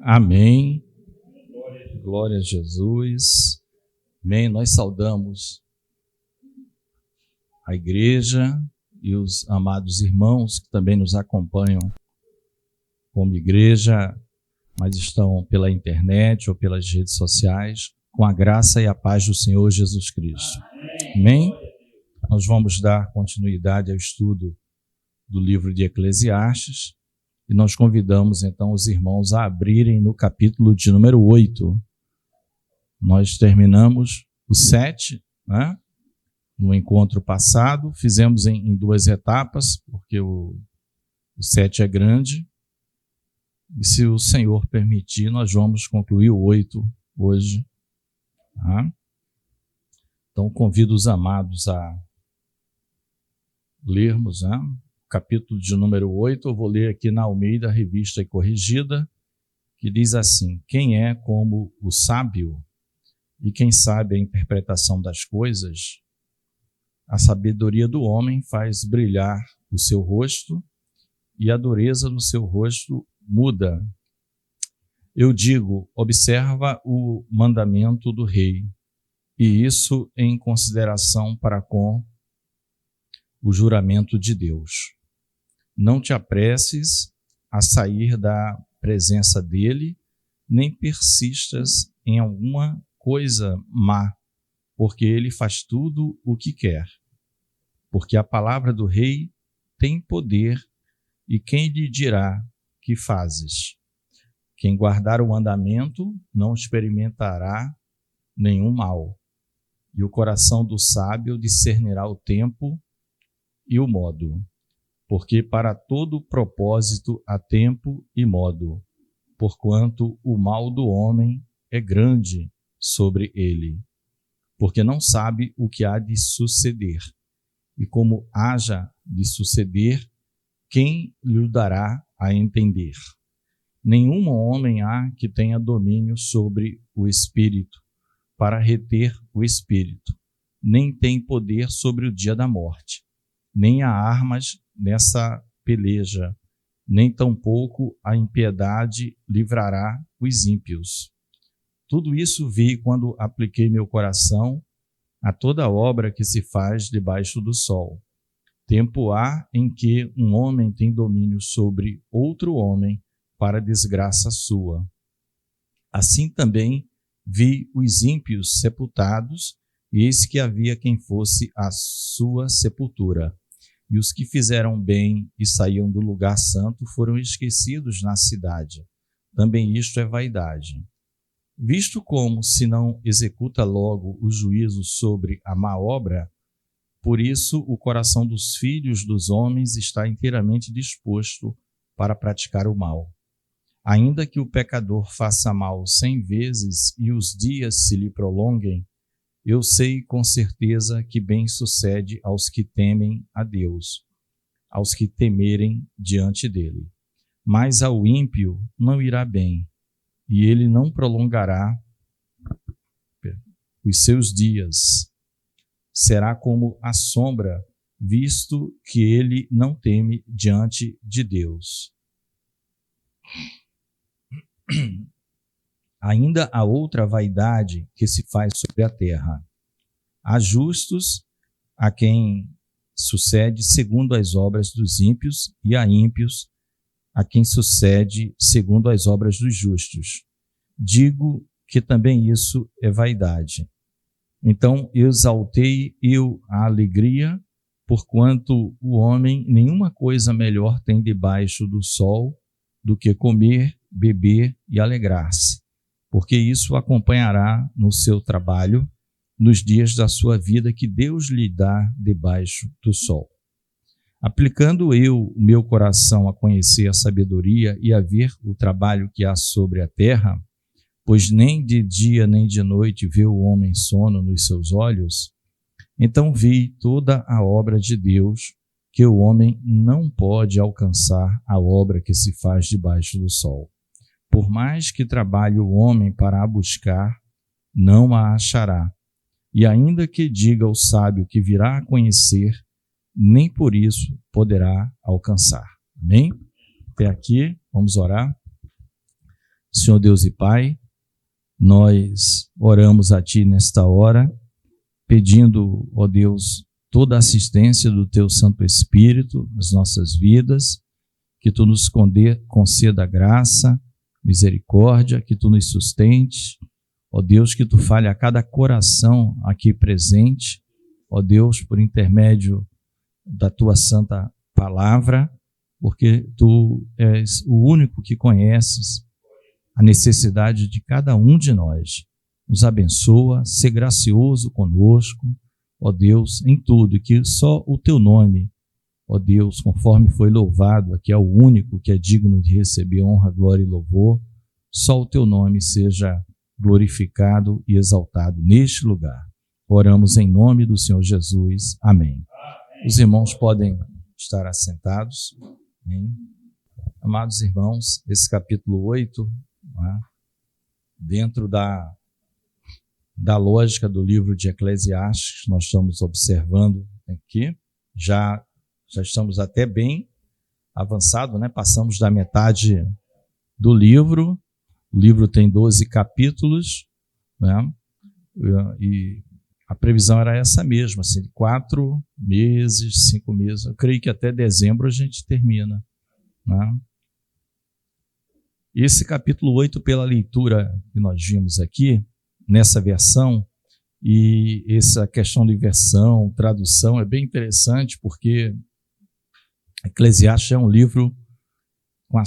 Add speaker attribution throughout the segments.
Speaker 1: Amém. Glória a Jesus. Amém. Nós saudamos a igreja e os amados irmãos que também nos acompanham como igreja, mas estão pela internet ou pelas redes sociais, com a graça e a paz do Senhor Jesus Cristo. Amém. Nós vamos dar continuidade ao estudo do livro de Eclesiastes. E nós convidamos, então, os irmãos a abrirem no capítulo de número 8. Nós terminamos o 7, né? No encontro passado. Fizemos em duas etapas, porque o 7 é grande. E se o Senhor permitir, nós vamos concluir o 8 hoje. Tá? Então, convido os amados a lermos, né? Capítulo de número 8, eu vou ler aqui na Almeida, Revista e Corrigida, que diz assim: quem é como o sábio e quem sabe a interpretação das coisas? A sabedoria do homem faz brilhar o seu rosto e a dureza do seu rosto muda. Eu digo, observa o mandamento do rei, e isso em consideração para com o juramento de Deus. Não te apresses a sair da presença dele, nem persistas em alguma coisa má, porque ele faz tudo o que quer. Porque a palavra do rei tem poder, e quem lhe dirá que fazes? Quem guardar o mandamento não experimentará nenhum mal, e o coração do sábio discernirá o tempo e o modo. Porque para todo propósito há tempo e modo, porquanto o mal do homem é grande sobre ele, porque não sabe o que há de suceder, e como haja de suceder, quem lhe dará a entender? Nenhum homem há que tenha domínio sobre o espírito, para reter o espírito, nem tem poder sobre o dia da morte, nem há armas nessa peleja, nem tampouco a impiedade livrará os ímpios. Tudo isso vi quando apliquei meu coração a toda obra que se faz debaixo do sol. Tempo há em que um homem tem domínio sobre outro homem para desgraça sua. Assim também vi os ímpios sepultados, e eis que havia quem fosse a sua sepultura. E os que fizeram bem e saíam do lugar santo foram esquecidos na cidade. Também isto é vaidade. Visto como, se não executa logo o juízo sobre a má obra, por isso o coração dos filhos dos homens está inteiramente disposto para praticar o mal. Ainda que o pecador faça mal 100 vezes e os dias se lhe prolonguem, eu sei com certeza que bem sucede aos que temem a Deus, aos que temerem diante dele. Mas ao ímpio não irá bem, e ele não prolongará os seus dias. Será como a sombra, visto que ele não teme diante de Deus. Ainda há outra vaidade que se faz sobre a terra. Há justos a quem sucede segundo as obras dos ímpios, e há ímpios a quem sucede segundo as obras dos justos. Digo que também isso é vaidade. Então exaltei eu a alegria, porquanto o homem nenhuma coisa melhor tem debaixo do sol do que comer, beber e alegrar-se, porque isso o acompanhará no seu trabalho, nos dias da sua vida que Deus lhe dá debaixo do sol. Aplicando eu o meu coração a conhecer a sabedoria e a ver o trabalho que há sobre a terra, pois nem de dia nem de noite vê o homem sono nos seus olhos, então vi toda a obra de Deus, que o homem não pode alcançar a obra que se faz debaixo do sol. Por mais que trabalhe o homem para a buscar, não a achará. E ainda que diga ao sábio que virá a conhecer, nem por isso poderá alcançar. Amém? Até aqui, vamos orar. Senhor Deus e Pai, nós oramos a Ti nesta hora, pedindo, ó Deus, toda a assistência do Teu Santo Espírito nas nossas vidas, que Tu nos conceda graça, misericórdia, que Tu nos sustente, ó Deus, que Tu fale a cada coração aqui presente, ó Deus, por intermédio da Tua santa palavra, porque Tu és o único que conheces a necessidade de cada um de nós. Nos abençoa, ser gracioso conosco, ó Deus, em tudo, e que só o Teu nome, ó Deus, conforme foi louvado, aqui é o único que é digno de receber honra, glória e louvor, só o Teu nome seja glorificado e exaltado neste lugar. Oramos em nome do Senhor Jesus. Amém. Os irmãos podem estar assentados. Amém. Amados irmãos, esse capítulo 8, né, dentro da lógica do livro de Eclesiastes, que nós estamos observando aqui, já estamos até bem avançado, né? Passamos da metade do livro. O livro tem 12 capítulos, né? E a previsão era essa mesma, assim, 4 meses, 5 meses. Eu creio que até dezembro a gente termina, né? Esse capítulo 8, pela leitura que nós vimos aqui, nessa versão, e essa questão de versão, tradução, é bem interessante, porque Eclesiastes é um livro com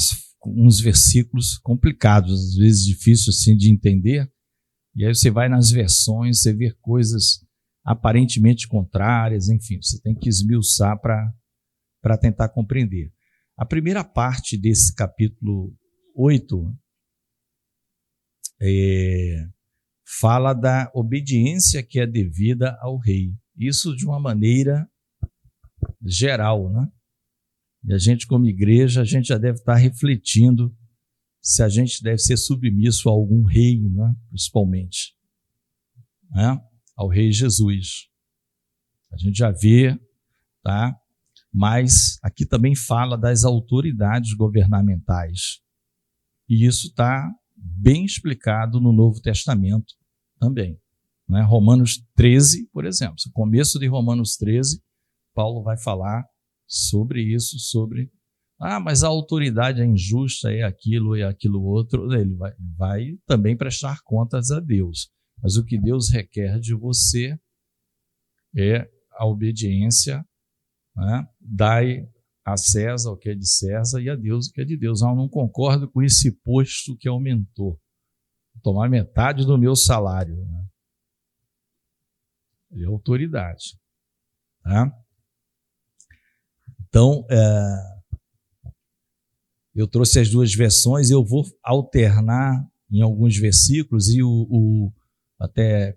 Speaker 1: uns versículos complicados, às vezes difícil assim de entender, e aí você vai nas versões, você vê coisas aparentemente contrárias, enfim, você tem que esmiuçar para tentar compreender. A primeira parte desse capítulo 8 fala da obediência que é devida ao rei. Isso de uma maneira geral, né? E a gente, como igreja, a gente já deve estar refletindo se a gente deve ser submisso a algum rei, né? Principalmente, né? Ao rei Jesus. A gente já vê, tá? Mas aqui também fala das autoridades governamentais. E isso está bem explicado no Novo Testamento também, né? Romanos 13, por exemplo, no começo de Romanos 13, Paulo vai falar sobre isso, mas a autoridade é injusta, é aquilo outro. Ele vai também prestar contas a Deus, mas o que Deus requer de você é a obediência, né? Dai a César o que é de César e a Deus o que é de Deus. Eu não concordo com esse imposto que aumentou, vou tomar metade do meu salário, né? É autoridade, tá? Então, eu trouxe as duas versões, eu vou alternar em alguns versículos, e até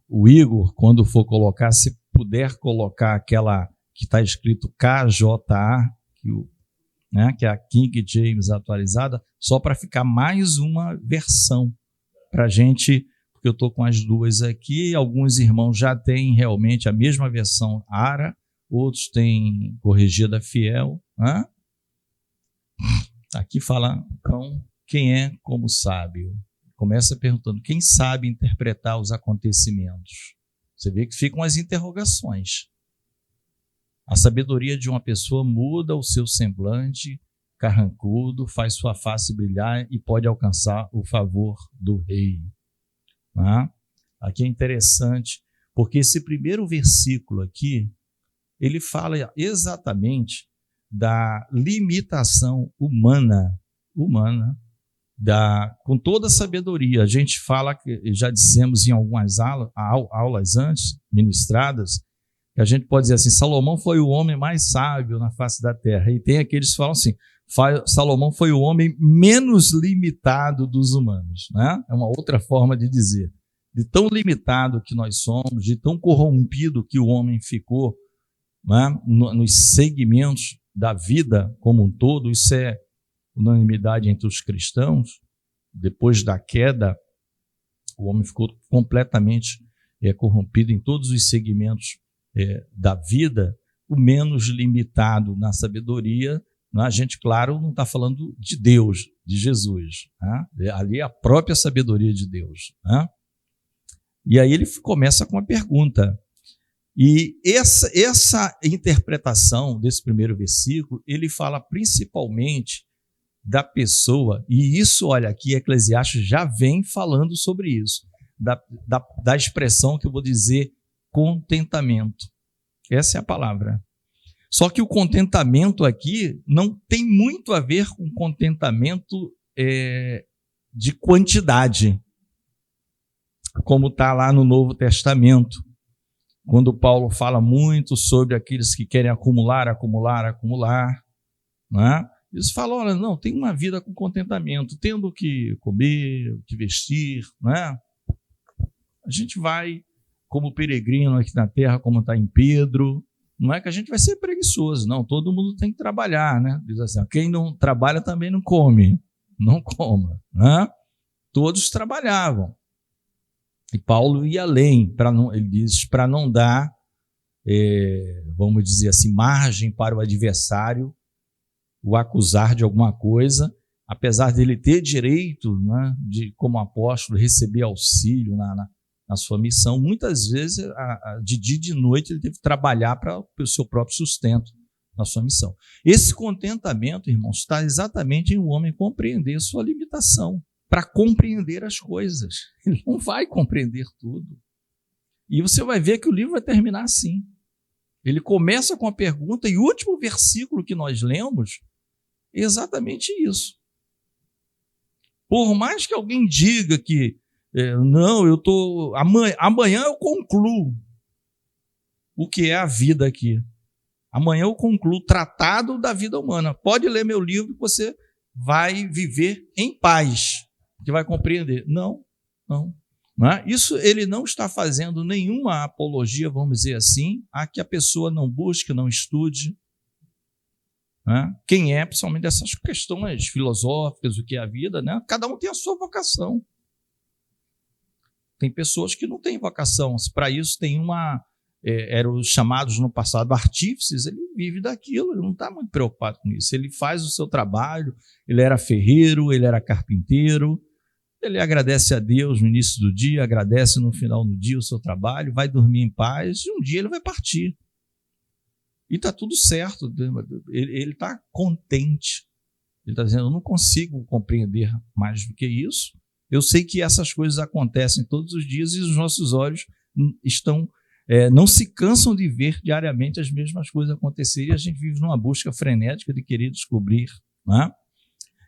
Speaker 1: o Igor, quando for colocar, se puder colocar aquela que está escrito KJA, que é a King James atualizada, só para ficar mais uma versão para a gente, porque eu estou com as duas aqui, alguns irmãos já têm realmente a mesma versão ARA, outros têm corrigida fiel, né? Aqui fala, então, quem é como sábio? Começa perguntando, quem sabe interpretar os acontecimentos? Você vê que ficam as interrogações. A sabedoria de uma pessoa muda o seu semblante carrancudo, faz sua face brilhar e pode alcançar o favor do rei. Né? Aqui é interessante, porque esse primeiro versículo aqui, ele fala exatamente da limitação humana, com toda a sabedoria. A gente fala, já dissemos em algumas aulas antes, ministradas, que a gente pode dizer assim, Salomão foi o homem mais sábio na face da terra. E tem aqueles que falam assim, Salomão foi o homem menos limitado dos humanos, né? É uma outra forma de dizer. De tão limitado que nós somos, de tão corrompido que o homem ficou, né, nos segmentos da vida como um todo. Isso é unanimidade entre os cristãos. Depois da queda, o homem ficou completamente corrompido em todos os segmentos da vida. O menos limitado na sabedoria, A gente, claro, não está falando de Deus, de Jesus. Né? Ali é a própria sabedoria de Deus. Né? E aí ele começa com uma pergunta. E essa interpretação desse primeiro versículo, ele fala principalmente da pessoa, e isso, olha, aqui Eclesiastes já vem falando sobre isso, da expressão que eu vou dizer, contentamento. Essa é a palavra. Só que o contentamento aqui não tem muito a ver com contentamento de quantidade, como está lá no Novo Testamento, quando Paulo fala muito sobre aqueles que querem acumular, né? Eles falam, olha, não, tem uma vida com contentamento, tendo o que comer, o que vestir, né? A gente vai como peregrino aqui na terra, como está em Pedro, não é que a gente vai ser preguiçoso, não, todo mundo tem que trabalhar, né? Diz assim, quem não trabalha também não come, não coma, né? Todos trabalhavam. E Paulo ia além, ele diz, para não dar, vamos dizer assim, margem para o adversário o acusar de alguma coisa, apesar dele ter direito, né, de, como apóstolo, receber auxílio na sua missão, muitas vezes, de dia e de noite, ele teve que trabalhar para o seu próprio sustento na sua missão. Esse contentamento, irmãos, está exatamente em o homem compreender sua limitação, para compreender as coisas. Ele não vai compreender tudo. E você vai ver que o livro vai terminar assim. Ele começa com a pergunta, e o último versículo que nós lemos é exatamente isso. Por mais que alguém diga que não, amanhã eu concluo o que é a vida aqui. Amanhã eu concluo o tratado da vida humana. Pode ler meu livro que você vai viver em paz, que vai compreender. Não. Isso ele não está fazendo nenhuma apologia, vamos dizer assim, a que a pessoa não busque, não estude. Quem é, principalmente dessas questões filosóficas, o que é a vida, né? Cada um tem a sua vocação. Tem pessoas que não têm vocação. Para isso tem eram os chamados no passado artífices, ele vive daquilo, ele não está muito preocupado com isso. Ele faz o seu trabalho, ele era ferreiro, ele era carpinteiro, ele agradece a Deus no início do dia, agradece no final do dia o seu trabalho, vai dormir em paz e um dia ele vai partir. E está tudo certo, ele está contente. Ele está dizendo, eu não consigo compreender mais do que isso. Eu sei que essas coisas acontecem todos os dias e os nossos olhos não se cansam de ver diariamente as mesmas coisas acontecerem e a gente vive numa busca frenética de querer descobrir. Né?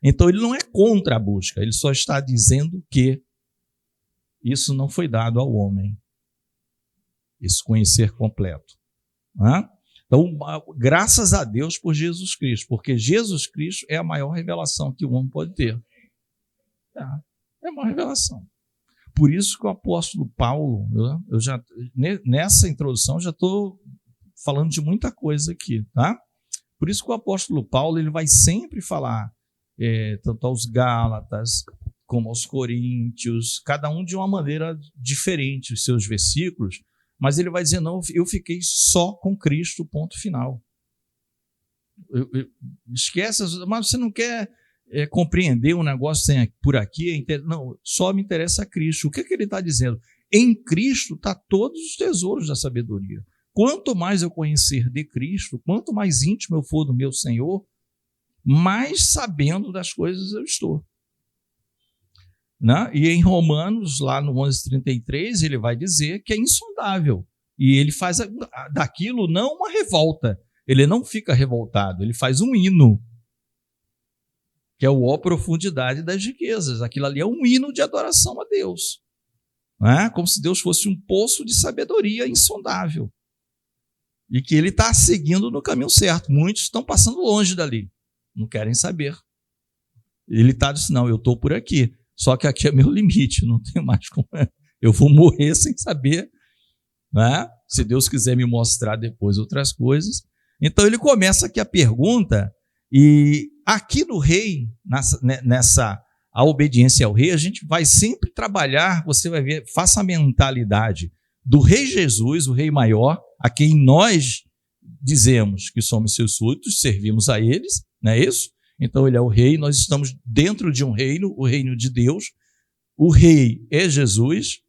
Speaker 1: Então, ele não é contra a busca, ele só está dizendo que isso não foi dado ao homem, esse conhecer completo. Né? Então, graças a Deus por Jesus Cristo, porque Jesus Cristo é a maior revelação que o homem pode ter. É uma revelação. Por isso que o apóstolo Paulo, nessa introdução, já estou falando de muita coisa aqui, tá? Por isso que o apóstolo Paulo ele vai sempre falar, tanto aos Gálatas como aos Coríntios, cada um de uma maneira diferente, os seus versículos, mas ele vai dizer, não, eu fiquei só com Cristo, ponto final. Esquece, mas você não quer compreender um negócio por aqui, não, só me interessa Cristo. O que ele está dizendo? Em Cristo está todos os tesouros da sabedoria. Quanto mais eu conhecer de Cristo, quanto mais íntimo eu for do meu Senhor, mais sabendo das coisas eu estou. Né? E em Romanos, lá no 11:33, ele vai dizer que é insondável. E ele faz daquilo não uma revolta. Ele não fica revoltado, ele faz um hino, que é o ó profundidade das riquezas. Aquilo ali é um hino de adoração a Deus. Né? Como se Deus fosse um poço de sabedoria insondável. E que ele está seguindo no caminho certo. Muitos estão passando longe dali, não querem saber. Ele está dizendo, não, eu estou por aqui. Só que aqui é meu limite, não tenho mais como. Eu vou morrer sem saber, né? Se Deus quiser me mostrar depois outras coisas. Então ele começa aqui a pergunta, e aqui no rei, a obediência ao rei, a gente vai sempre trabalhar, você vai ver, faça a mentalidade do rei Jesus, o rei maior, a quem nós dizemos que somos seus súditos, servimos a eles, não é isso? Então ele é o rei, nós estamos dentro de um reino, o reino de Deus. O rei é Jesus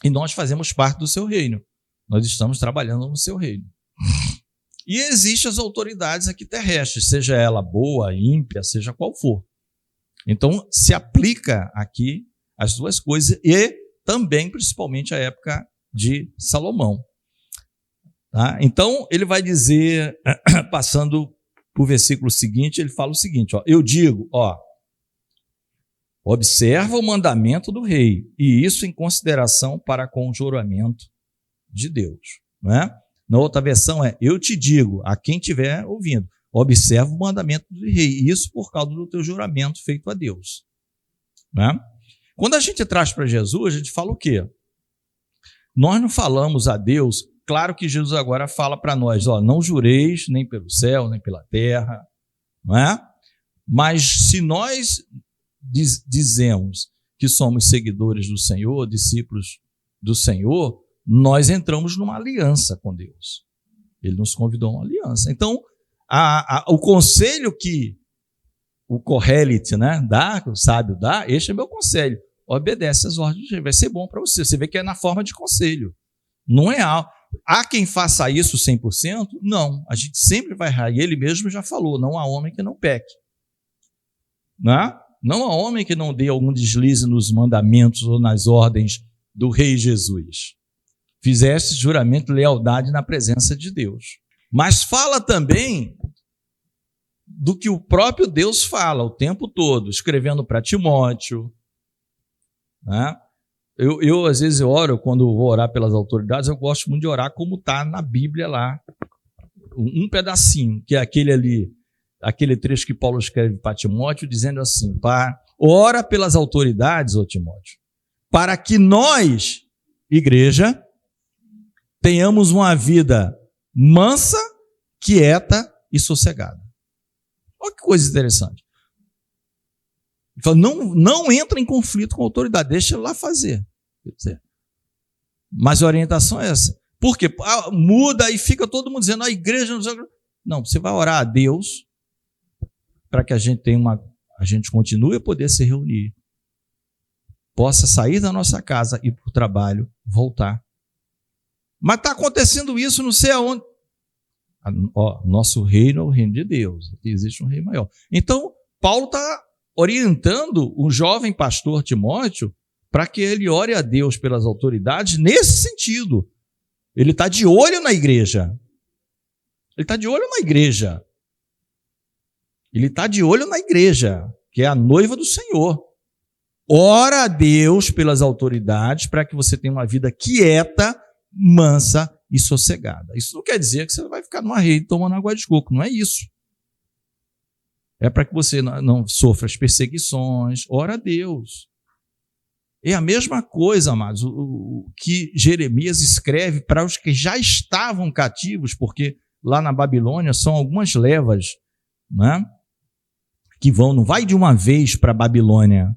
Speaker 1: e nós fazemos parte do seu reino. Nós estamos trabalhando no seu reino. E existem as autoridades aqui terrestres, seja ela boa, ímpia, seja qual for. Então se aplica aqui as duas coisas e também, principalmente, a época de Salomão. Tá? Então ele vai dizer, passando para o versículo seguinte, ele fala o seguinte, ó, eu digo, observa o mandamento do rei, e isso em consideração para com o juramento de Deus. Não é? Na outra versão eu te digo, a quem estiver ouvindo, observa o mandamento do rei, e isso por causa do teu juramento feito a Deus. Não é? Quando a gente traz para Jesus, a gente fala o quê? Nós não falamos a Deus, claro que Jesus agora fala para nós, não jureis nem pelo céu, nem pela terra, não é? Mas se nós dizemos que somos seguidores do Senhor, discípulos do Senhor, nós entramos numa aliança com Deus. Ele nos convidou a uma aliança. Então, o conselho que o Kohelet, né, dá, que o sábio dá, este é meu conselho. Obedece às ordens de Deus, vai ser bom para você. Você vê que é na forma de conselho. Não é algo. Há quem faça isso 100%? Não. A gente sempre vai errar. E ele mesmo já falou, não há homem que não peque. Não há homem que não dê algum deslize nos mandamentos ou nas ordens do Rei Jesus. Fizeste juramento de lealdade na presença de Deus. Mas fala também do que o próprio Deus fala o tempo todo, escrevendo para Timóteo. Né? Eu, às vezes, oro, quando vou orar pelas autoridades, eu gosto muito de orar como está na Bíblia lá. Um pedacinho, que é aquele ali, aquele trecho que Paulo escreve para Timóteo, dizendo assim, ora pelas autoridades, ô Timóteo, para que nós, igreja, tenhamos uma vida mansa, quieta e sossegada. Olha que coisa interessante. Ele fala, não entra em conflito com a autoridade, deixa ele lá fazer. Mas a orientação é essa. Por quê? Muda e fica todo mundo dizendo, a igreja... Não, você vai orar a Deus para que a gente continue a poder se reunir, possa sair da nossa casa, ir para o trabalho, voltar. Mas está acontecendo isso, não sei aonde. Nosso reino é o reino de Deus. Aqui existe um rei maior. Então, Paulo está orientando o jovem pastor Timóteo para que ele ore a Deus pelas autoridades nesse sentido. Ele está de olho na igreja. Ele está de olho na igreja. Ele está de olho na igreja, que é a noiva do Senhor. Ora a Deus pelas autoridades para que você tenha uma vida quieta, mansa e sossegada. Isso não quer dizer que você vai ficar numa rede tomando água de coco, não é isso. É para que você não sofra as perseguições. Ora a Deus. É a mesma coisa, amados, o que Jeremias escreve para os que já estavam cativos, porque lá na Babilônia são algumas levas, né, que não vai de uma vez para a Babilônia.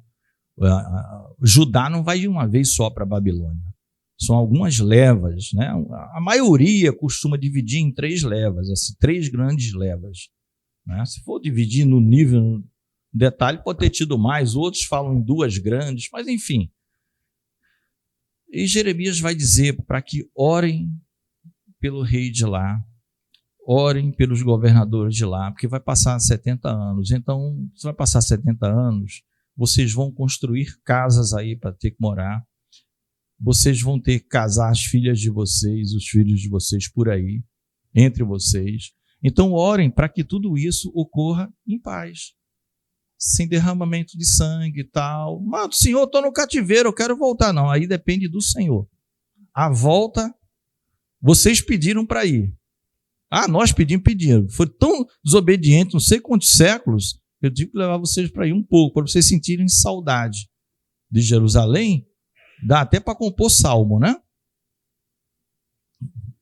Speaker 1: Judá não vai de uma vez só para a Babilônia. São algumas levas, né? A maioria costuma dividir em 3 levas, assim, 3 grandes levas. Né? Se for dividir no nível, no detalhe, pode ter tido mais, outros falam em 2 grandes, mas enfim. E Jeremias vai dizer para que orem pelo rei de lá, orem pelos governadores de lá, porque vai passar 70 anos. Então, se vai passar 70 anos, vocês vão construir casas aí para ter que morar. Vocês vão ter que casar as filhas de vocês, os filhos de vocês por aí, entre vocês. Então, orem para que tudo isso ocorra em paz, sem derramamento de sangue e tal. Mas, Senhor, estou no cativeiro, eu quero voltar. Não, aí depende do Senhor. A volta, vocês pediram para ir. Nós pediram. Foi tão desobediente, não sei quantos séculos, eu tive que levar vocês para ir um pouco, para vocês sentirem saudade de Jerusalém. Dá até para compor salmo, né?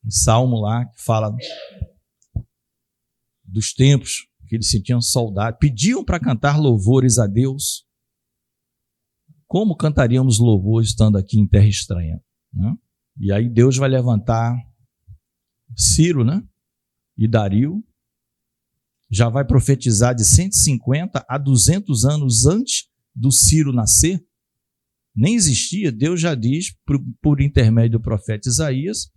Speaker 1: Salmo lá que fala dos tempos que eles sentiam saudade. Pediam para cantar louvores a Deus. Como cantaríamos louvores estando aqui em terra estranha? Né? E aí Deus vai levantar Ciro, né? E Dario, já vai profetizar de 150 a 200 anos antes do Ciro nascer. Nem existia, Deus já diz, por intermédio do profeta Isaías,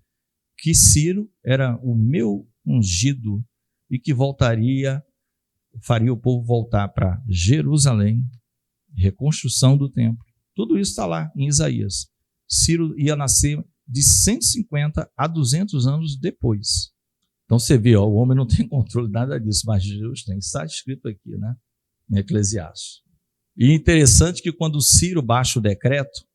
Speaker 1: que Ciro era o meu ungido e que faria o povo voltar para Jerusalém, reconstrução do templo. Tudo isso está lá em Isaías. Ciro ia nascer de 150 a 200 anos depois. Então você vê, o homem não tem controle de nada disso, mas Deus tem. Está escrito aqui, né? Em Eclesiastes. E interessante que quando Ciro baixa o decreto,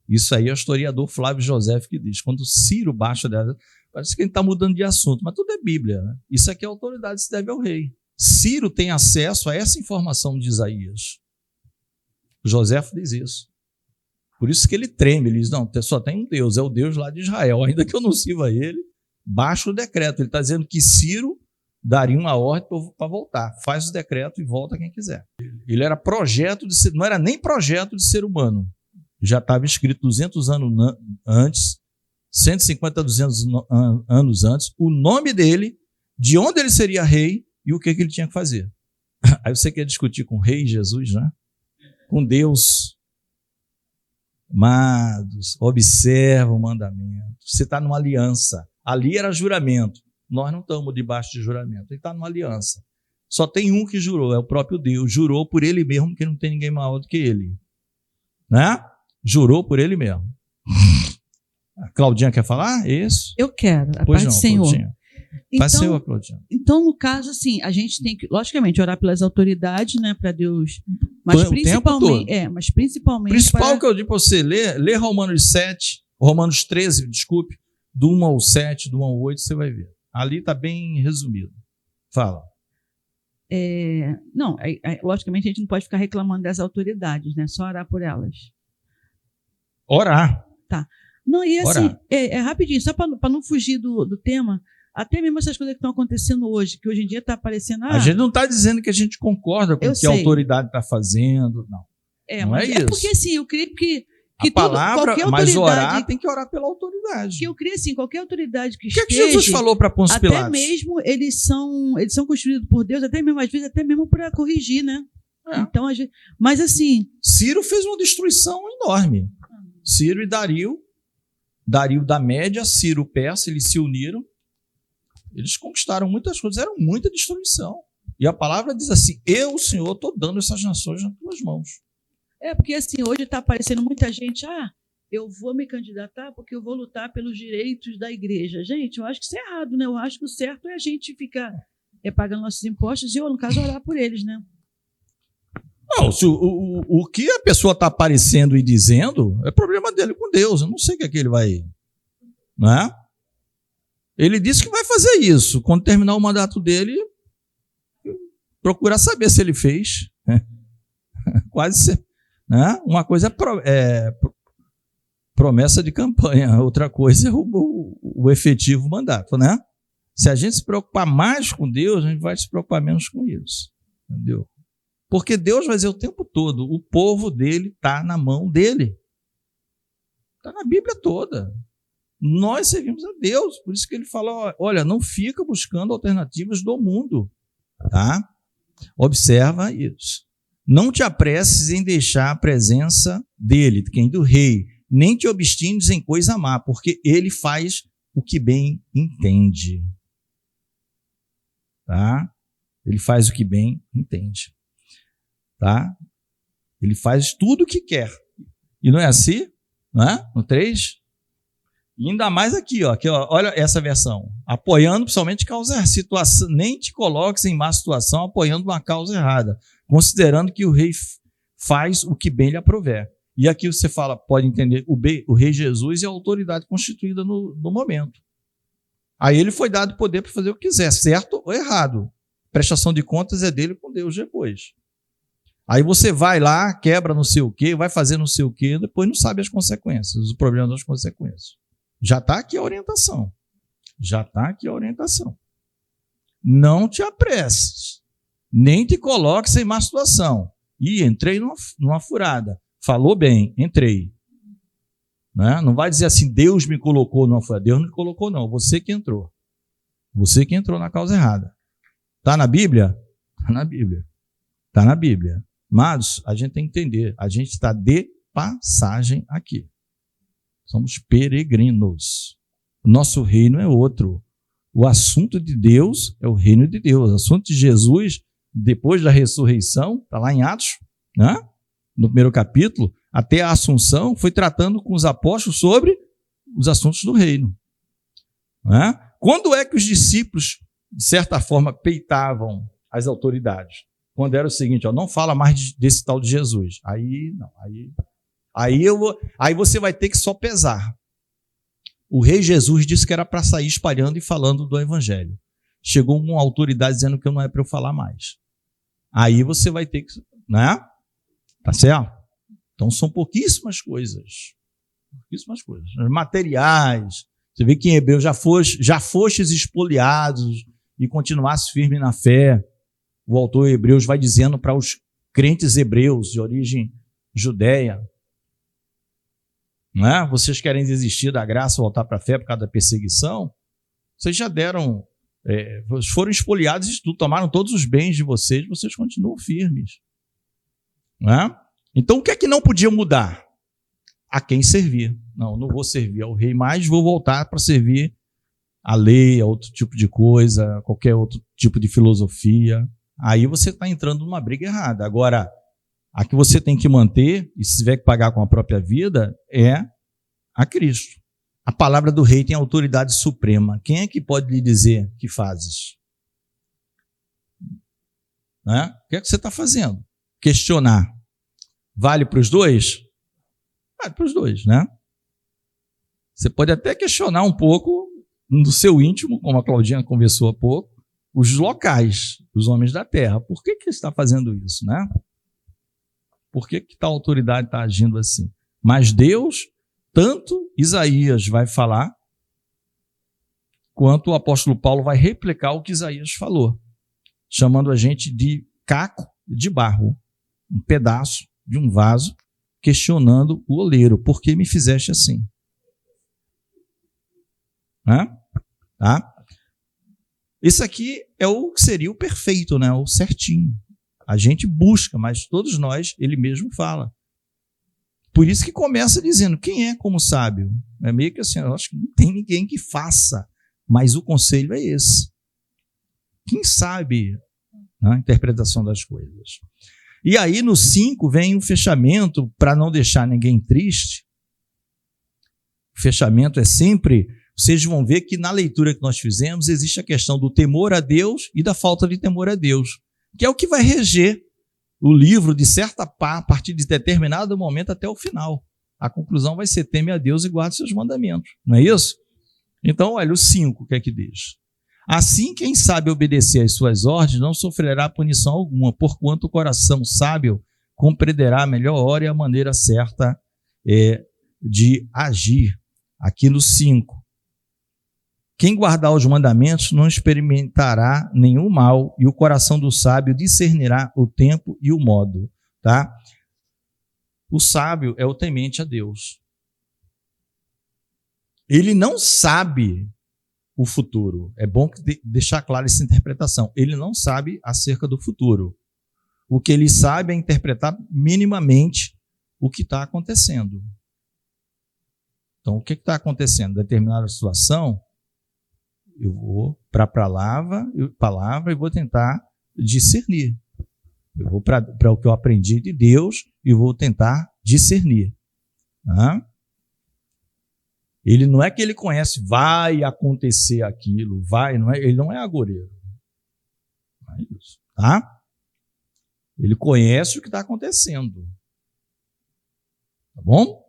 Speaker 1: isso aí é o historiador Flávio José que diz, quando Ciro baixa o decreto, parece que ele está mudando de assunto, mas tudo é Bíblia, né? Isso aqui é autoridade, se deve ao rei. Ciro tem acesso a essa informação de Isaías. José diz isso. Por isso que ele treme, ele diz, não, só tem um Deus, é o Deus lá de Israel, ainda que eu não sirva ele, baixa o decreto. Ele está dizendo que Ciro daria uma ordem para voltar. Faz o decreto e volta quem quiser. Ele era projeto de ser, não era nem projeto de ser humano. Já estava escrito 200 anos antes, 150 a 200 anos antes, o nome dele, de onde ele seria rei e o que ele tinha que fazer. Aí você quer discutir com o rei Jesus, né? Com Deus. Amados, observa o mandamento. Você está numa aliança. Ali era juramento. Nós não estamos debaixo de juramento. Ele está numa aliança. Só tem um que jurou, é o próprio Deus. Jurou por ele mesmo, que não tem ninguém maior do que ele. Né? Jurou por ele mesmo. A Claudinha quer falar? Isso?
Speaker 2: Eu quero, a
Speaker 1: pois
Speaker 2: paz
Speaker 1: não,
Speaker 2: do Senhor.
Speaker 1: Claudinha.
Speaker 2: Então,
Speaker 1: Claudinha.
Speaker 2: Então, no caso, assim, a gente tem que, logicamente, orar pelas autoridades, né, para Deus, mas
Speaker 1: o
Speaker 2: principalmente, mas principalmente
Speaker 1: que eu digo para você, lê Romanos 13, desculpe, do 1 ao 7, do 1 ao 8, você vai ver. Ali está bem resumido. Fala.
Speaker 2: Logicamente, a gente não pode ficar reclamando das autoridades, né, só orar por elas.
Speaker 1: Orar.
Speaker 2: Tá. Não, e assim, rapidinho, só para não fugir do tema, até mesmo essas coisas que estão acontecendo hoje, que hoje em dia está aparecendo...
Speaker 1: a gente não está dizendo que a gente concorda com o que a autoridade está fazendo, não. Não é isso.
Speaker 2: Porque assim, eu creio que
Speaker 1: a palavra, mas orar, tem que orar pela autoridade.
Speaker 2: Que eu creio assim, qualquer autoridade que
Speaker 1: esteja... O que Jesus falou para Pôncio Pilatos?
Speaker 2: Até mesmo eles são construídos por Deus, até mesmo, às vezes, até mesmo para corrigir, né? Então, mas assim...
Speaker 1: Ciro fez uma destruição enorme. Ciro e Dario da Média, Ciro Persa, eles se uniram. Eles conquistaram muitas coisas, era muita destruição. E a palavra diz assim, eu, o Senhor, estou dando essas nações nas tuas mãos.
Speaker 2: Porque assim, hoje está aparecendo muita gente, eu vou me candidatar porque eu vou lutar pelos direitos da igreja. Gente, eu acho que isso é errado, né? Eu acho que o certo é a gente ficar pagando nossos impostos e eu, no caso, orar por eles, né?
Speaker 1: Não, o que a pessoa está aparecendo e dizendo é problema dele com Deus. Eu não sei o que é que ele vai... Né? Ele disse que vai fazer isso. Quando terminar o mandato dele, procurar saber se ele fez. Quase... Né? Uma coisa é promessa de campanha, outra coisa é o efetivo mandato. Né? Se a gente se preocupar mais com Deus, a gente vai se preocupar menos com isso. Entendeu? Porque Deus vai dizer o tempo todo, o povo dele está na mão dele. Está na Bíblia toda. Nós servimos a Deus, por isso que ele fala, olha, não fica buscando alternativas do mundo. Tá? Observa isso. Não te apresses em deixar a presença dele, do rei, nem te obstines em coisa má, porque ele faz o que bem entende. Tá? Ele faz o que bem entende. Tá? Ele faz tudo o que quer. E não é assim? Não é? No 3? E ainda mais aqui, ó, olha essa versão. Apoiando principalmente causa situação, nem te coloques em má situação apoiando uma causa errada, considerando que o rei faz o que bem lhe aprouver. E aqui você fala, pode entender, o rei Jesus é a autoridade constituída no momento. Aí ele foi dado poder para fazer o que quiser, certo ou errado. Prestação de contas é dele com Deus depois. Aí você vai lá, quebra não sei o quê, vai fazer não sei o quê, depois não sabe as consequências, os problemas das consequências. Já está aqui a orientação. Já está aqui a orientação. Não te apresses, nem te coloques em má situação. Entrei numa furada. Falou bem, entrei. Né? Não vai dizer assim, Deus me colocou numa furada. Deus não me colocou, não. Você que entrou. Você que entrou na causa errada. Está na Bíblia? Está na Bíblia. Está na Bíblia. Mas a gente tem que entender, a gente está de passagem aqui. Somos peregrinos. Nosso reino é outro. O assunto de Deus é o reino de Deus. O assunto de Jesus, depois da ressurreição, está lá em Atos, né? No primeiro capítulo, até a Assunção, foi tratando com os apóstolos sobre os assuntos do reino. Né? Quando é que os discípulos, de certa forma, peitavam as autoridades? Quando era o seguinte, ó, não fala mais desse tal de Jesus. Aí não, aí você vai ter que só pesar. O rei Jesus disse que era para sair espalhando e falando do evangelho. Chegou uma autoridade dizendo que não é para eu falar mais. Aí você vai ter que, né? Tá certo? Então são pouquíssimas coisas. Pouquíssimas coisas. Materiais. Você vê que em Hebreus já fostes espoliados e continuasse firme na fé. O autor Hebreus vai dizendo para os crentes hebreus de origem judeia, não é? Vocês querem desistir da graça e voltar para a fé por causa da perseguição? Vocês já deram, foram espoliados e tudo, tomaram todos os bens de vocês continuam firmes. Não é? Então o que é que não podia mudar? A quem servir. Não vou servir ao rei mais, vou voltar para servir a lei, a outro tipo de coisa, qualquer outro tipo de filosofia. Aí você está entrando numa briga errada. Agora, a que você tem que manter, e se tiver que pagar com a própria vida, é a Cristo. A palavra do rei tem autoridade suprema. Quem é que pode lhe dizer que fazes? Né? O que é que você está fazendo? Questionar. Vale para os dois? Vale para os dois, né? Você pode até questionar um pouco no seu íntimo, como a Claudinha conversou há pouco, os locais, os homens da terra. Por que você está fazendo isso, né? Por que tal autoridade está agindo assim? Mas Deus, tanto Isaías vai falar, quanto o apóstolo Paulo vai replicar o que Isaías falou, chamando a gente de caco de barro, um pedaço de um vaso, questionando o oleiro. Por que me fizeste assim? Tá? Isso aqui é o que seria o perfeito, né? O certinho. A gente busca, mas todos nós, ele mesmo fala. Por isso que começa dizendo, quem é como sábio? É meio que assim, eu acho que não tem ninguém que faça, mas o conselho é esse. Quem sabe a interpretação das coisas? E aí no 5 vem o fechamento, para não deixar ninguém triste. O fechamento é sempre... Vocês vão ver que na leitura que nós fizemos existe a questão do temor a Deus e da falta de temor a Deus, que é o que vai reger o livro de certa parte, a partir de determinado momento até o final. A conclusão vai ser: teme a Deus e guarde seus mandamentos. Não é isso? Então, olha, o 5, o que é que diz? Assim, quem sabe obedecer às suas ordens não sofrerá punição alguma, porquanto o coração sábio compreenderá a melhor hora e a maneira certa de agir. Aqui no 5. Quem guardar os mandamentos não experimentará nenhum mal, e o coração do sábio discernirá o tempo e o modo. Tá? O sábio é o temente a Deus. Ele não sabe o futuro. É bom deixar clara essa interpretação. Ele não sabe acerca do futuro. O que ele sabe é interpretar minimamente o que está acontecendo. Então, o que está acontecendo? Determinada situação, eu vou para a palavra e vou tentar discernir. Eu vou para o que eu aprendi de Deus e vou tentar discernir. Ele não é que ele conhece, vai acontecer aquilo, ele não é agoreiro. Não é isso, tá? Ele conhece o que está acontecendo. Tá bom?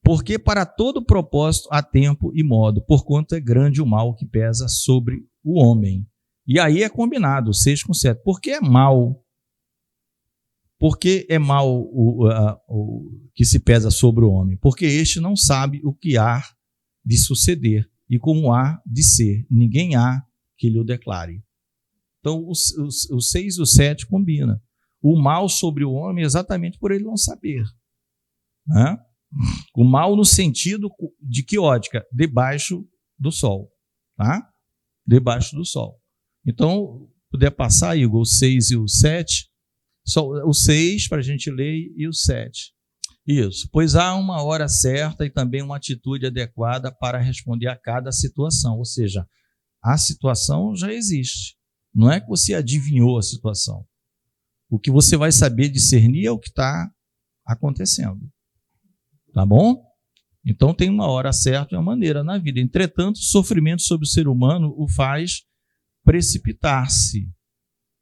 Speaker 1: Porque para todo propósito há tempo e modo, porquanto é grande o mal que pesa sobre o homem. E aí é combinado, 6 com 7. Por que é mal? Por que é mal o que se pesa sobre o homem? Porque este não sabe o que há de suceder e como há de ser. Ninguém há que lhe o declare. Então, o 6 e o 7 combinam. O mal sobre o homem é exatamente por ele não saber. Né? O mal no sentido de que ótica? Debaixo do sol. Tá? Debaixo do sol. Então, puder passar, Igor, o 6 e o 7. Só o 6 para a gente ler e o 7. Isso. Pois há uma hora certa e também uma atitude adequada para responder a cada situação. Ou seja, a situação já existe. Não é que você adivinhou a situação. O que você vai saber discernir é o que está acontecendo. Tá bom? Então tem uma hora certa e uma maneira na vida. Entretanto, o sofrimento sobre o ser humano o faz precipitar-se.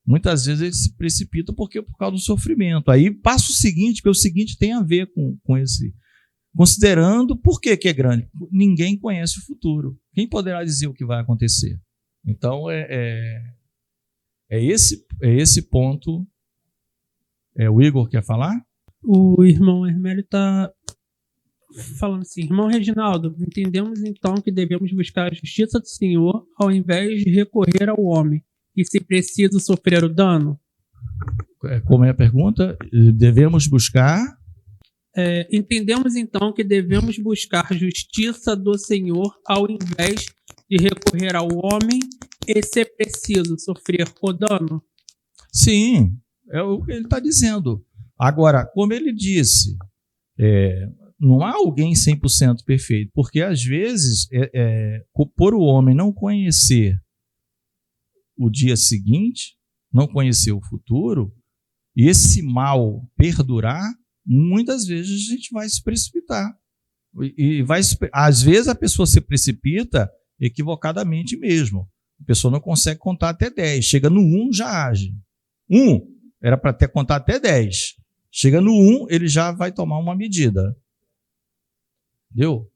Speaker 1: Muitas vezes ele se precipita por causa do sofrimento. Aí passa o seguinte, que o seguinte tem a ver com esse. Considerando por que é grande. Ninguém conhece o futuro. Quem poderá dizer o que vai acontecer? Então é esse ponto. O Igor quer falar?
Speaker 3: O irmão Hermélio está falando assim: irmão Reginaldo, entendemos então que devemos buscar a justiça do Senhor ao invés de recorrer ao homem, e se preciso sofrer o dano?
Speaker 1: Como é a pergunta? Devemos buscar?
Speaker 3: Entendemos então que devemos buscar a justiça do Senhor ao invés de recorrer ao homem, e se preciso sofrer o dano?
Speaker 1: Sim, é o que ele está dizendo. Agora, como ele disse, não há alguém 100% perfeito, porque às vezes, por o homem não conhecer o dia seguinte, não conhecer o futuro, e esse mal perdurar, muitas vezes a gente vai se precipitar. Às vezes a pessoa se precipita equivocadamente mesmo. A pessoa não consegue contar até 10. Chega no 1, já age. 1, era para ter contar até 10. Chega no 1, ele já vai tomar uma medida. Entendeu?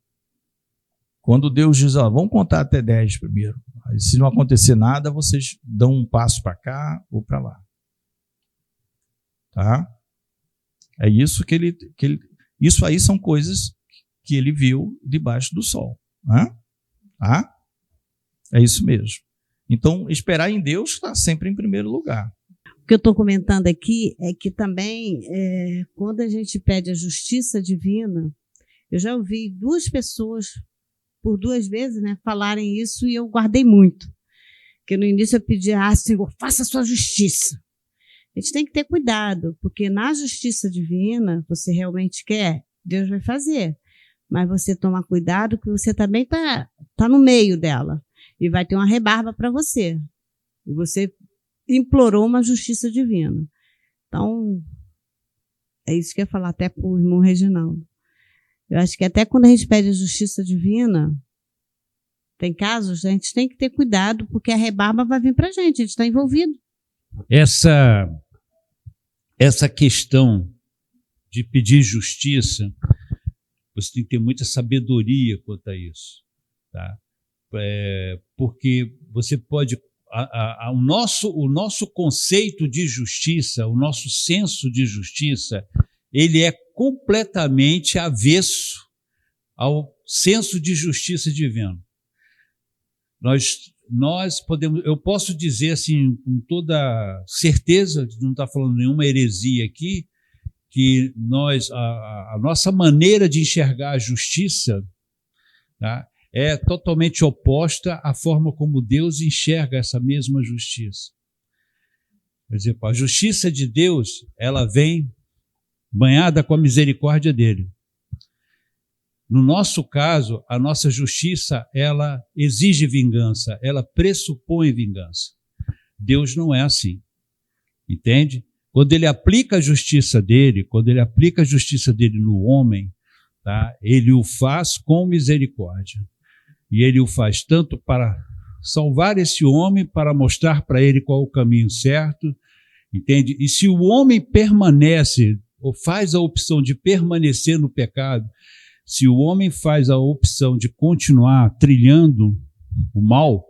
Speaker 1: Quando Deus diz, vamos contar até 10 primeiro. Aí, se não acontecer nada, vocês dão um passo para cá ou para lá. Tá? É isso que ele. Isso aí são coisas que ele viu debaixo do sol. Tá? É isso mesmo. Então, esperar em Deus está sempre em primeiro lugar.
Speaker 4: O que eu estou comentando aqui é que também, quando a gente pede a justiça divina, eu já ouvi 2 pessoas, por 2 vezes, falarem isso, e eu guardei muito. Porque no início eu pedi, Senhor, faça a sua justiça. A gente tem que ter cuidado, porque na justiça divina, você realmente quer, Deus vai fazer. Mas você toma cuidado que você também tá no meio dela. E vai ter uma rebarba para você. E você implorou uma justiça divina. Então, é isso que eu ia falar até para o irmão Reginaldo. Eu acho que até quando a gente pede a justiça divina, tem casos, a gente tem que ter cuidado, porque a rebarba vai vir para a gente está envolvido.
Speaker 5: Essa questão de pedir justiça, você tem que ter muita sabedoria quanto a isso, tá? Porque você pode... O nosso conceito de justiça, o nosso senso de justiça, ele é completamente avesso ao senso de justiça divino. Eu posso dizer assim, com toda certeza, não está falando nenhuma heresia aqui, que a nossa maneira de enxergar a justiça, tá, é totalmente oposta à forma como Deus enxerga essa mesma justiça. Por exemplo, a justiça de Deus, ela vem banhada com a misericórdia dele. No nosso caso, a nossa justiça, ela exige vingança, ela pressupõe vingança. Deus não é assim, entende? Quando ele aplica a justiça dele, no homem, tá, ele o faz com misericórdia. E ele o faz tanto para salvar esse homem, para mostrar para ele qual é o caminho certo, entende? E se o homem permanece, ou faz a opção de permanecer no pecado, se o homem faz a opção de continuar trilhando o mal,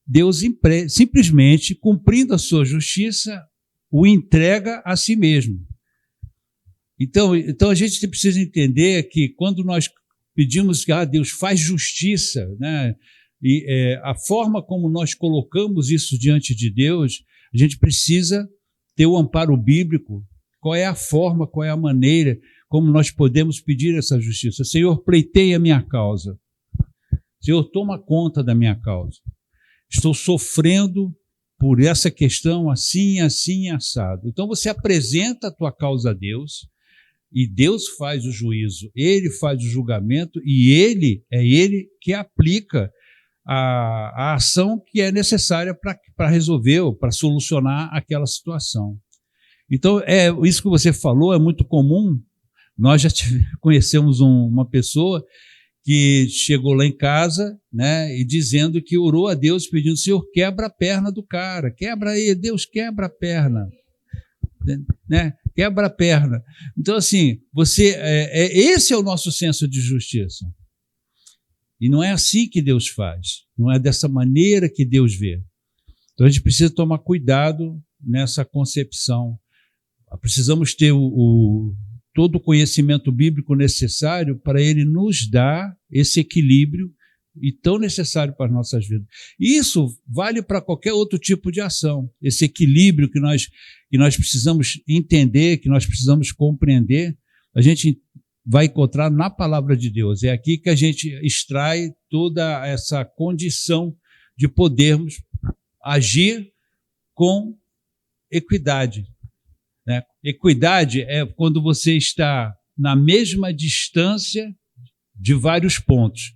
Speaker 5: Deus simplesmente, cumprindo a sua justiça, o entrega a si mesmo. Então a gente precisa entender que quando nós pedimos que Deus faz justiça, né, e a forma como nós colocamos isso diante de Deus, a gente precisa ter o amparo bíblico. Qual é a forma, qual é a maneira como nós podemos pedir essa justiça? Senhor, pleiteia a minha causa. Senhor, toma conta da minha causa. Estou sofrendo por essa questão assim, assim, assado. Então você apresenta a tua causa a Deus, e Deus faz o juízo, Ele faz o julgamento, e Ele que aplica a ação que é necessária para resolver ou para solucionar aquela situação. Então, isso que você falou é muito comum. Nós já conhecemos uma pessoa que chegou lá em casa, né, e dizendo que orou a Deus pedindo: Senhor, quebra a perna do cara, quebra aí, Deus, quebra a perna, né? Quebra a perna. Então, assim, esse é o nosso senso de justiça. E não é assim que Deus faz, não é dessa maneira que Deus vê. Então a gente precisa tomar cuidado nessa concepção. Precisamos ter todo o conhecimento bíblico necessário para ele nos dar esse equilíbrio e tão necessário para as nossas vidas. Isso vale para qualquer outro tipo de ação. Esse equilíbrio que nós precisamos entender, que nós precisamos compreender, a gente vai encontrar na palavra de Deus. É aqui que a gente extrai toda essa condição de podermos agir com equidade. Né? Equidade é quando você está na mesma distância de vários pontos.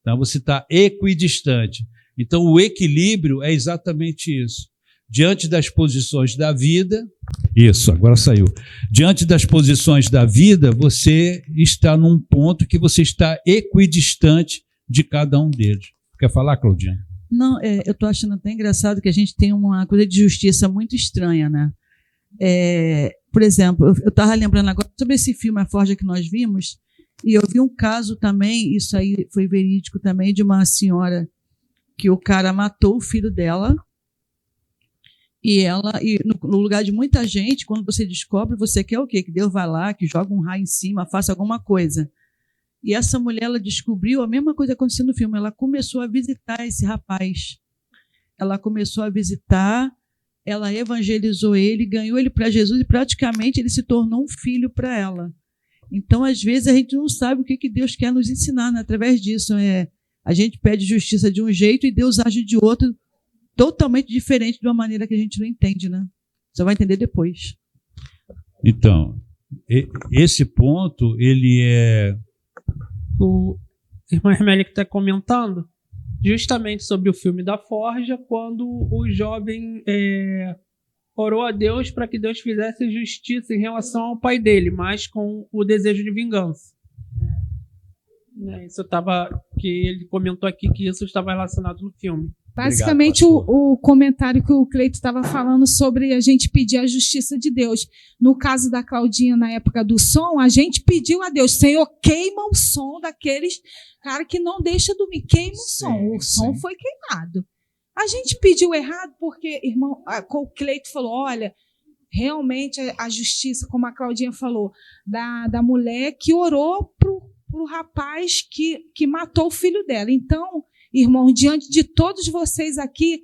Speaker 5: Então, você está equidistante. Então, o equilíbrio é exatamente isso. Diante das posições da vida, isso, agora saiu. Diante das posições da vida, você está num ponto que você está equidistante de cada um deles. Quer falar, Claudinha?
Speaker 2: Não, eu estou achando até engraçado que a gente tem uma coisa de justiça muito estranha, né? Por exemplo, eu estava lembrando agora sobre esse filme A Forja que nós vimos, e eu vi um caso também, isso aí foi verídico também, de uma senhora que o cara matou o filho dela. E no lugar de muita gente, quando você descobre, você quer o quê? Que Deus vá lá, que joga um raio em cima, faça alguma coisa. E essa mulher, ela descobriu a mesma coisa acontecendo no filme. Ela começou a visitar esse rapaz. Ela começou a visitar, ela evangelizou ele, ganhou ele para Jesus e praticamente ele se tornou um filho para ela. Então, às vezes, a gente não sabe o que Deus quer nos ensinar, né? Através disso. A gente pede justiça de um jeito e Deus age de outro, totalmente diferente, de uma maneira que a gente não entende, né? Você vai entender depois.
Speaker 5: Então, esse ponto, ele é...
Speaker 3: O irmão Hermélio que está comentando justamente sobre o filme da Forja, quando o jovem orou a Deus para que Deus fizesse justiça em relação ao pai dele, mas com o desejo de vingança. Que ele comentou aqui que isso estava relacionado no filme.
Speaker 6: Basicamente, o comentário que o Cleito estava falando sobre a gente pedir a justiça de Deus. No caso da Claudinha, na época do som, a gente pediu a Deus: Senhor, queima o som daqueles cara que não deixa dormir. Queima o som. O som foi queimado. A gente pediu errado porque, irmão, o Cleito falou: olha, realmente a justiça, como a Claudinha falou, da mulher que orou pro rapaz que matou o filho dela. Então, irmão, diante de todos vocês aqui,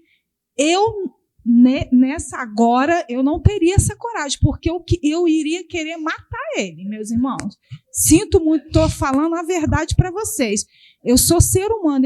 Speaker 6: nessa agora, eu não teria essa coragem, porque eu iria querer matar ele, meus irmãos. Sinto muito, estou falando a verdade para vocês. Eu sou ser humano,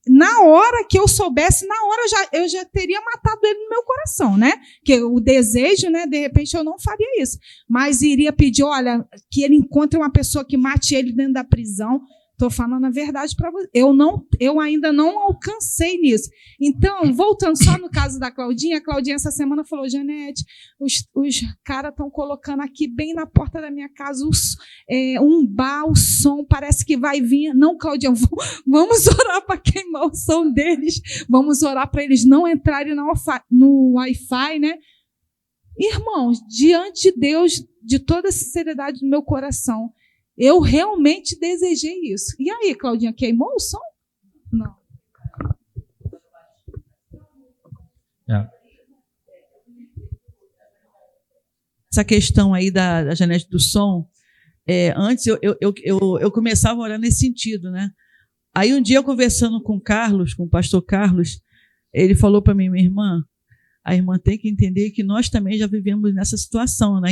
Speaker 6: na hora que eu soubesse, na hora eu já teria matado ele no meu coração, né? Que o desejo, né? De repente eu não faria isso, mas iria pedir, olha, que ele encontre uma pessoa que mate ele dentro da prisão. Estou falando a verdade para você. Eu ainda não alcancei nisso. Então, voltando só no caso da Claudinha, a Claudinha essa semana falou: Janete, os caras estão colocando aqui bem na porta da minha casa um bar, o som, parece que vai vir. Não, Claudinha, vamos orar para queimar o som deles. Vamos orar para eles não entrarem no Wi-Fi, né? Irmãos, diante de Deus, de toda a sinceridade do meu coração, eu realmente desejei isso. E aí, Claudinha, queimou o som? Não.
Speaker 2: Essa questão aí da Janete do som, antes eu começava a orar nesse sentido, né? Aí um dia, conversando com o pastor Carlos, ele falou para mim: minha irmã, a irmã tem que entender que nós também já vivemos nessa situação, né?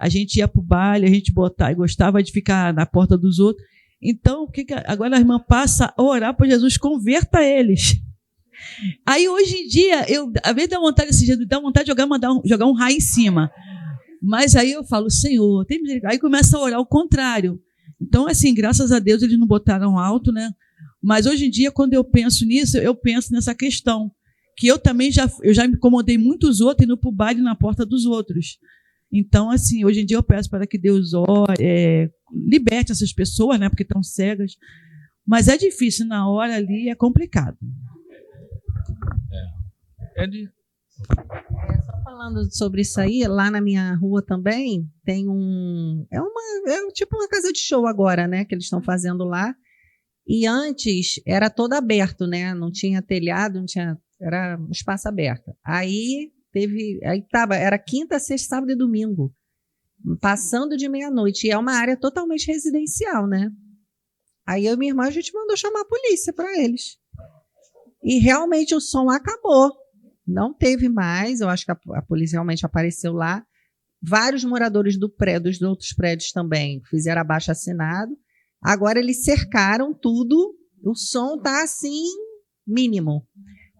Speaker 2: A gente ia para o baile, a gente gostava de ficar na porta dos outros. Então, agora a irmã passa a orar para Jesus, converta eles. Aí, hoje em dia, às vezes dá vontade, dá vontade de jogar um raio em cima. Mas aí eu falo, Senhor, tem misericórdia. Aí começa a orar o contrário. Então, assim, graças a Deus, eles não botaram alto, né? Mas hoje em dia, quando eu penso nisso, eu penso nessa questão. Que eu também já me incomodei muitos outros indo para o baile na porta dos outros. Então, assim, hoje em dia eu peço para que Deus liberte essas pessoas, né? Porque estão cegas. Mas é difícil, na hora ali é complicado.
Speaker 4: Só falando sobre isso aí, lá na minha rua também tem tipo uma casa de show agora, né? Que eles estão fazendo lá. E antes era todo aberto, né? Não tinha telhado, era um espaço aberto. Era quinta, sexta, sábado e domingo, passando de meia-noite. E é uma área totalmente residencial, né? Aí eu e minha irmã, a gente mandou chamar a polícia para eles. E realmente o som acabou. Não teve mais, eu acho que a polícia realmente apareceu lá. Vários moradores dos outros prédios também fizeram abaixo-assinado. Agora eles cercaram tudo, o som está assim, mínimo.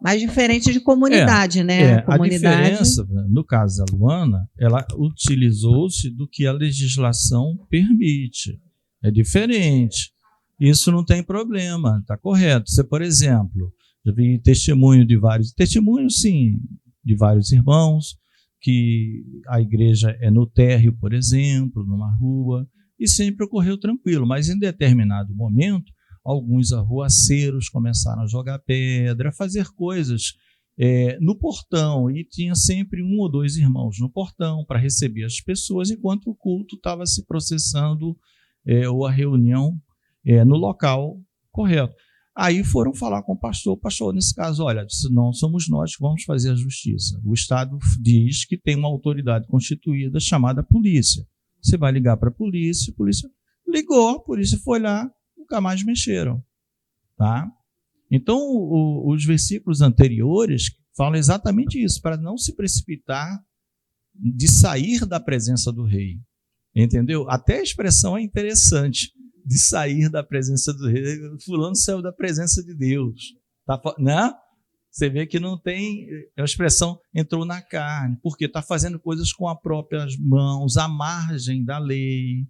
Speaker 4: Mas diferente de comunidade, né? Comunidade...
Speaker 1: A diferença, no caso da Luana, ela utilizou-se do que a legislação permite. É diferente. Isso não tem problema, está correto. Você, por exemplo, já vi testemunhos, sim, de vários irmãos, que a igreja é no térreo, por exemplo, numa rua, e sempre ocorreu tranquilo, mas em determinado momento, alguns arruaceiros começaram a jogar pedra, a fazer coisas no portão, e tinha sempre um ou dois irmãos no portão para receber as pessoas, enquanto o culto estava se processando, ou a reunião no local correto. Aí foram falar com o pastor, nesse caso, olha, não somos nós que vamos fazer a justiça. O Estado diz que tem uma autoridade constituída chamada polícia. Você vai ligar para a polícia ligou, a polícia foi lá, nunca mais mexeram. Tá? Então, os versículos anteriores falam exatamente isso, para não se precipitar de sair da presença do rei. Entendeu? Até a expressão é interessante, de sair da presença do rei. Fulano saiu da presença de Deus. Tá, né? Você vê que não tem... A expressão entrou na carne, porque está fazendo coisas com as próprias mãos, à margem da lei.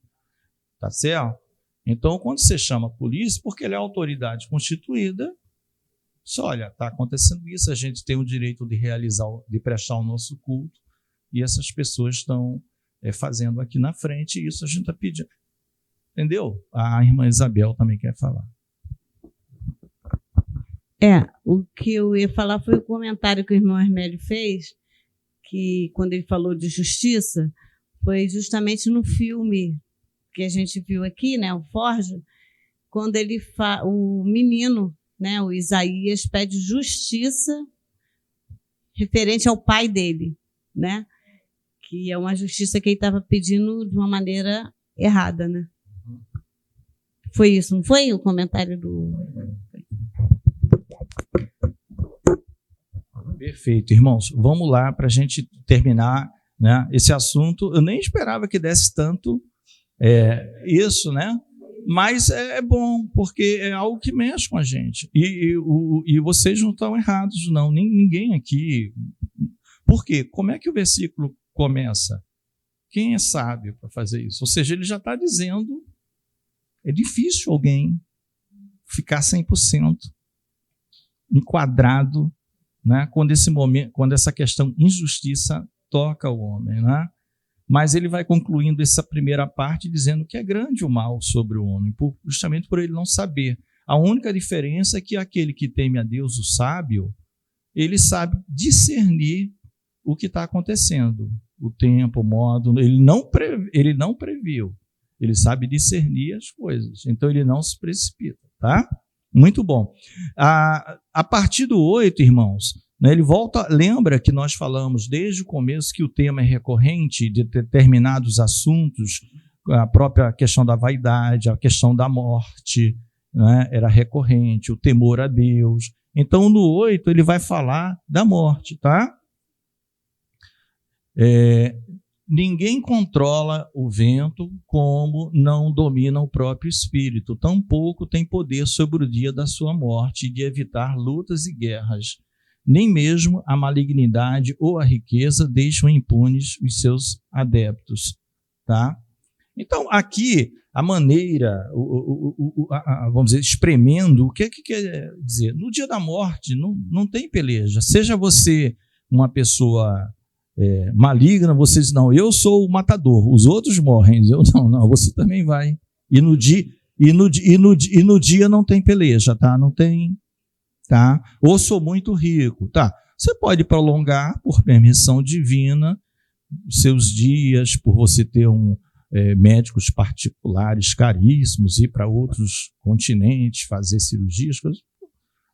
Speaker 1: Tá certo? Então, quando você chama a polícia, porque ele é a autoridade constituída, só, olha, está acontecendo isso, a gente tem o direito de prestar o nosso culto, e essas pessoas estão fazendo aqui na frente, e isso a gente está pedindo. Entendeu? A irmã Isabel também quer falar.
Speaker 4: O que eu ia falar foi o comentário que o irmão Hermélio fez, que quando ele falou de justiça, foi justamente no filme que a gente viu aqui, né, o Forja, quando o menino, né, o Isaías, pede justiça referente ao pai dele, né, que é uma justiça que ele estava pedindo de uma maneira errada, né? Foi isso, não foi o comentário do...
Speaker 1: Perfeito, irmãos. Vamos lá para a gente terminar, né, esse assunto. Eu nem esperava que desse tanto isso, né? Mas é bom, porque é algo que mexe com a gente. E vocês não estão errados, não. Ninguém aqui. Por quê? Como é que o versículo começa? Quem é sábio para fazer isso? Ou seja, ele já está dizendo... É difícil alguém ficar 100% enquadrado, né, quando essa questão injustiça toca o homem, né? Mas ele vai concluindo essa primeira parte dizendo que é grande o mal sobre o homem, justamente por ele não saber. A única diferença é que aquele que teme a Deus, o sábio, ele sabe discernir o que está acontecendo, o tempo, o modo. Ele não previu. Ele sabe discernir as coisas, então ele não se precipita, tá? Muito bom. A partir do 8, irmãos, né, ele volta, lembra que nós falamos desde o começo que o tema é recorrente de determinados assuntos, a própria questão da vaidade, a questão da morte, né, era recorrente, o temor a Deus. Então, no 8, ele vai falar da morte, tá? ninguém controla o vento como não domina o próprio espírito. Tampouco tem poder sobre o dia da sua morte de evitar lutas e guerras. Nem mesmo a malignidade ou a riqueza deixam impunes os seus adeptos. Tá? Então, aqui, a maneira, vamos dizer, espremendo, o que quer dizer? No dia da morte, não tem peleja. Seja você uma pessoa maligna, você diz, não, eu sou o matador, os outros morrem. Eu, não, você também vai. E no dia não tem peleja, tá? Não tem, tá? Ou sou muito rico, tá? Você pode prolongar, por permissão divina, seus dias, por você ter médicos particulares caríssimos, ir para outros continentes, fazer cirurgias, coisas,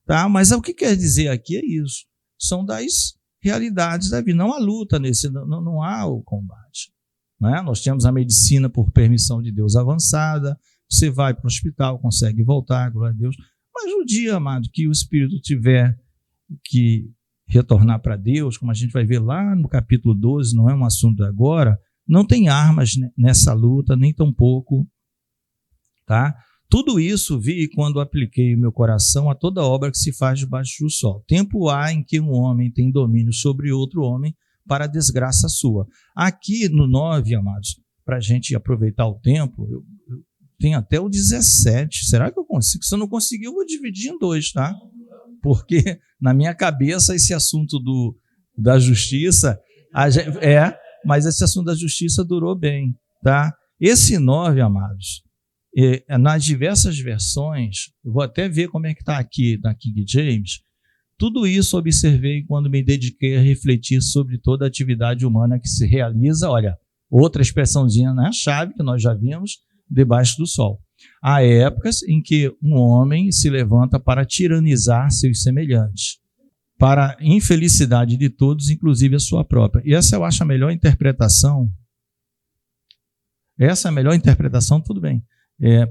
Speaker 1: tá? Mas o que quer dizer aqui é isso. São das realidades da vida. Não há luta nesse, não há o combate. Né? Nós temos a medicina por permissão de Deus avançada, você vai para o hospital, consegue voltar, glória a Deus. Mas no dia, amado, que o espírito tiver que retornar para Deus, como a gente vai ver lá no capítulo 12, não é um assunto agora, não tem armas nessa luta, nem tampouco, tá? Tudo isso vi quando apliquei o meu coração a toda obra que se faz debaixo do sol. Tempo há em que um homem tem domínio sobre outro homem para a desgraça sua. Aqui no 9, amados, para a gente aproveitar o tempo, eu tenho até o 17. Será que eu consigo? Se eu não conseguir, eu vou dividir em 2, tá? Porque na minha cabeça esse assunto da justiça, mas esse assunto da justiça durou bem, tá? Esse 9, amados, nas diversas versões, eu vou até ver como é que está aqui na King James, tudo isso observei quando me dediquei a refletir sobre toda a atividade humana que se realiza, olha, outra expressãozinha na chave que nós já vimos, debaixo do sol. Há épocas em que um homem se levanta para tiranizar seus semelhantes, para a infelicidade de todos, inclusive a sua própria. E essa eu acho a melhor interpretação. Essa é a melhor interpretação, tudo bem.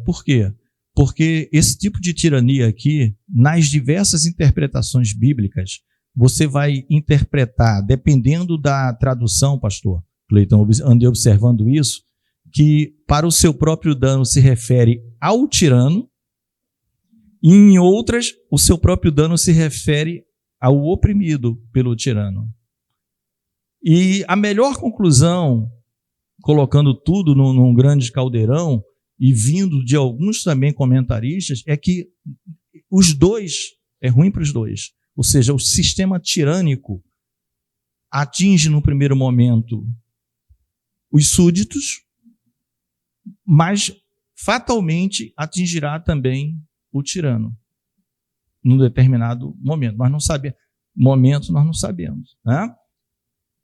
Speaker 1: Por quê? Porque esse tipo de tirania aqui, nas diversas interpretações bíblicas, você vai interpretar, dependendo da tradução, pastor Cleiton, andei observando isso, que para o seu próprio dano se refere ao tirano, e em outras, o seu próprio dano se refere ao oprimido pelo tirano. E a melhor conclusão, colocando tudo num grande caldeirão, e vindo de alguns também comentaristas, é que os dois, é ruim para os dois. Ou seja, o sistema tirânico atinge no primeiro momento os súditos, mas fatalmente atingirá também o tirano num determinado momento. Nós não sabemos, né?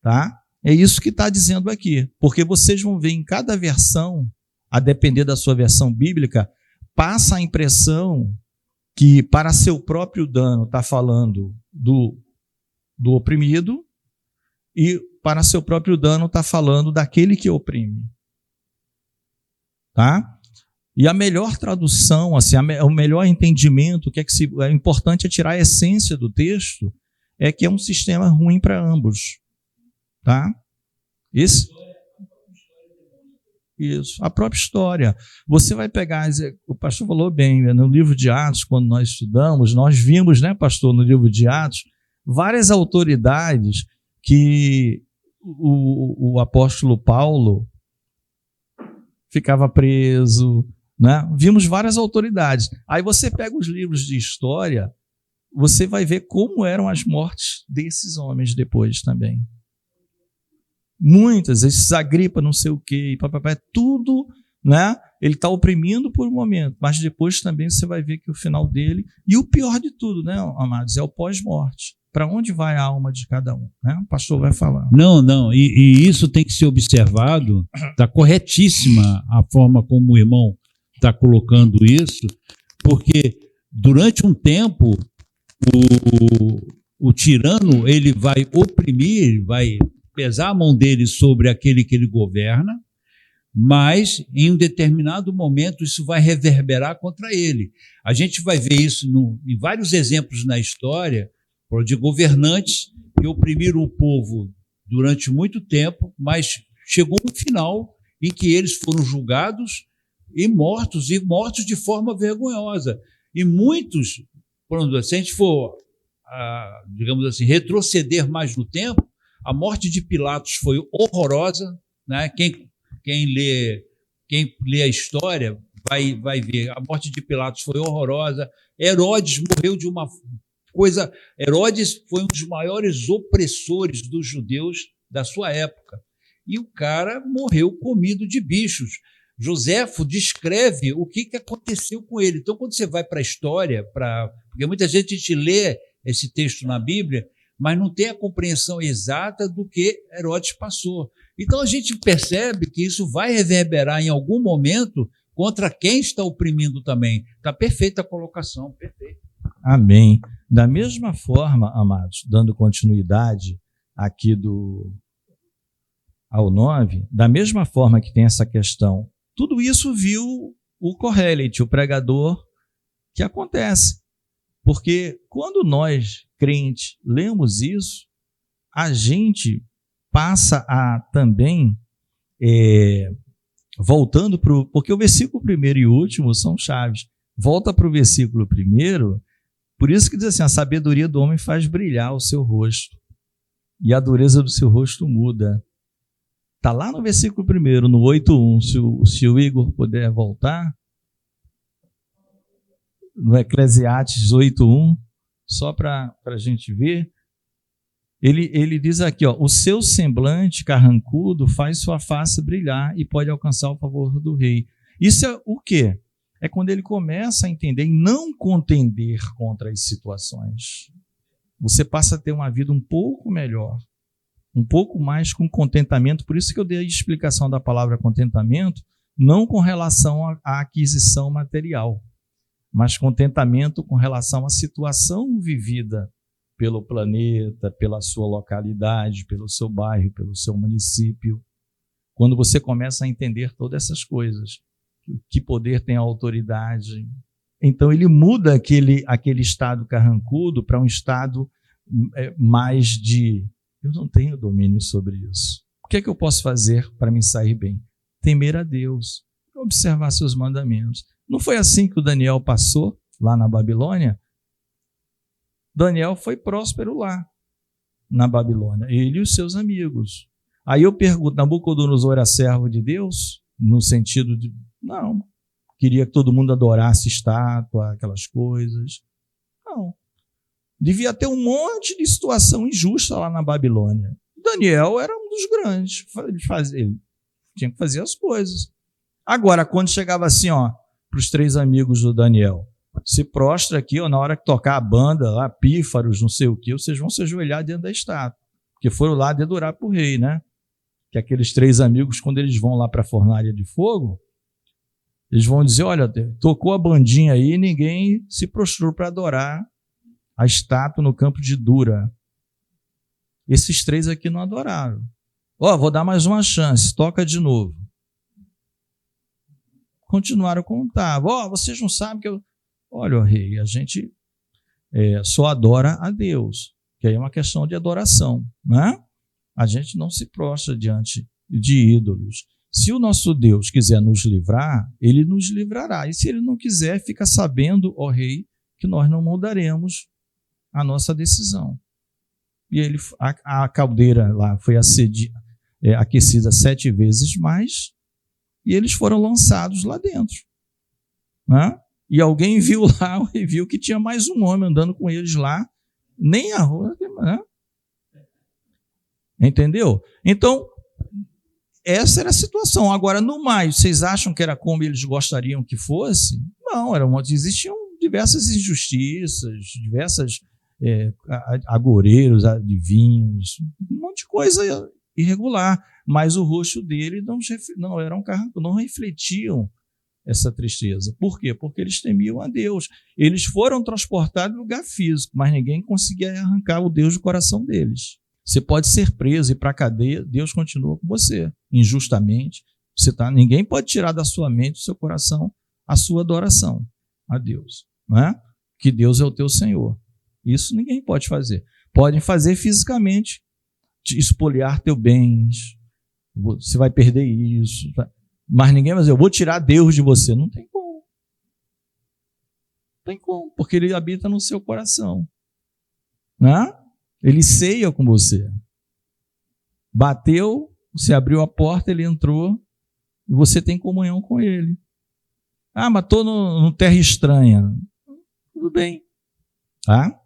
Speaker 1: Tá? É isso que está dizendo aqui, porque vocês vão ver em cada versão, a depender da sua versão bíblica, passa a impressão que para seu próprio dano está falando do oprimido e para seu próprio dano está falando daquele que oprime. Tá? E a melhor tradução, assim, o melhor entendimento, é importante é tirar a essência do texto, é que é um sistema ruim para ambos. Tá? Isso, a própria história. Você vai pegar, o pastor falou bem, no livro de Atos, quando nós estudamos, nós vimos, né, pastor, no livro de Atos, várias autoridades que o apóstolo Paulo ficava preso, né? Vimos várias autoridades. Aí você pega os livros de história, você vai ver como eram as mortes desses homens depois também. Muitas, esses Agripa não sei o quê, tudo, né? Ele está oprimindo por um momento, mas depois também você vai ver que o final dele, e o pior de tudo, né, amados, é o pós-morte. Para onde vai a alma de cada um? Né? O pastor vai falar.
Speaker 5: Não, e isso tem que ser observado, está corretíssima a forma como o irmão está colocando isso, porque durante um tempo o tirano ele vai oprimir, ele vai pesar a mão dele sobre aquele que ele governa, mas em um determinado momento isso vai reverberar contra ele. A gente vai ver isso em vários exemplos na história, de governantes que oprimiram o povo durante muito tempo, mas chegou um final em que eles foram julgados e mortos de forma vergonhosa. E muitos, se a gente for, digamos assim, retroceder mais no tempo, a morte de Pilatos foi horrorosa, né? Quem lê a história vai ver, a morte de Pilatos foi horrorosa. Herodes morreu de uma coisa. Herodes foi um dos maiores opressores dos judeus da sua época. E o cara morreu comido de bichos. Joséfo descreve o que aconteceu com ele. Então, quando você vai para a história, porque muita gente lê esse texto na Bíblia, mas não tem a compreensão exata do que Herodes passou. Então, a gente percebe que isso vai reverberar em algum momento contra quem está oprimindo também. Está perfeita a colocação, perfeito.
Speaker 1: Amém. Da mesma forma, amados, dando continuidade aqui ao 9, da mesma forma que tem essa questão, tudo isso viu o Kohelet, o pregador, que acontece. Porque quando nós, crentes, lemos isso, a gente passa a também, voltando para o... Porque o versículo 1º e último são chaves. Volta para o versículo 1º, por isso que diz assim, a sabedoria do homem faz brilhar o seu rosto, e a dureza do seu rosto muda. Está lá no versículo 1º, no 8.1, se o Igor puder voltar, no Eclesiastes 8.1, só para a gente ver, ele diz aqui, ó, o seu semblante carrancudo faz sua face brilhar e pode alcançar o favor do rei. Isso é o quê? É quando ele começa a entender e não contender contra as situações. Você passa a ter uma vida um pouco melhor, um pouco mais com contentamento. Por isso que eu dei a explicação da palavra contentamento, não com relação à aquisição material, mas contentamento com relação à situação vivida pelo planeta, pela sua localidade, pelo seu bairro, pelo seu município. Quando você começa a entender todas essas coisas, que poder tem a autoridade, então ele muda aquele estado carrancudo para um estado mais de... Eu não tenho domínio sobre isso. O que é que eu posso fazer para me sair bem? Temer a Deus, observar seus mandamentos. Não foi assim que o Daniel passou lá na Babilônia? Daniel foi próspero lá, na Babilônia, ele e os seus amigos. Aí eu pergunto, Nabucodonosor era servo de Deus? No sentido de, não, queria que todo mundo adorasse estátua, aquelas coisas. Não. Devia ter um monte de situação injusta lá na Babilônia. Daniel era um dos grandes, ele tinha que fazer as coisas. Agora, quando chegava assim, para os 3 amigos do Daniel, se prostra aqui, na hora que tocar a banda, lá, pífaros, não sei o que, vocês vão se ajoelhar dentro da estátua, porque foram lá dedurar para o rei, né? Que aqueles 3 amigos, quando eles vão lá para a fornalha de fogo, eles vão dizer, olha, tocou a bandinha aí e ninguém se prostrou para adorar a estátua no campo de Dura. Esses 3 aqui não adoraram. Vou dar mais uma chance, toca de novo. Continuaram a contar. Vocês não sabem que eu... Olha, rei, a gente só adora a Deus, que aí é uma questão de adoração, né? A gente não se prostra diante de ídolos. Se o nosso Deus quiser nos livrar, ele nos livrará. E se ele não quiser, fica sabendo, ó rei, que nós não mudaremos a nossa decisão. E a caldeira lá foi aquecida 7 vezes mais, e eles foram lançados lá dentro, né? E alguém viu lá e viu que tinha mais um homem andando com eles lá, nem a rua, né? Entendeu? Então, essa era a situação. Agora, no mais, vocês acham que era como eles gostariam que fosse? Não, existiam diversas injustiças, diversas agoreiros, adivinhos, um monte de coisa irregular, mas o rosto dele não refletiam essa tristeza. Por quê? Porque eles temiam a Deus. Eles foram transportados no lugar físico, mas ninguém conseguia arrancar o Deus do coração deles. Você pode ser preso e ir para a cadeia, Deus continua com você, injustamente. Ninguém pode tirar da sua mente, do seu coração, a sua adoração a Deus, não é? Que Deus é o teu Senhor. Isso ninguém pode fazer. Podem fazer fisicamente, te espoliar teus bens, você vai perder isso. Mas ninguém vai dizer, eu vou tirar Deus de você. Não tem como. Não tem como, porque ele habita no seu coração. Né? Ele ceia com você. Bateu, você abriu a porta, ele entrou, e você tem comunhão com ele. Ah, mas estou no terra estranha. Tudo bem. Tá?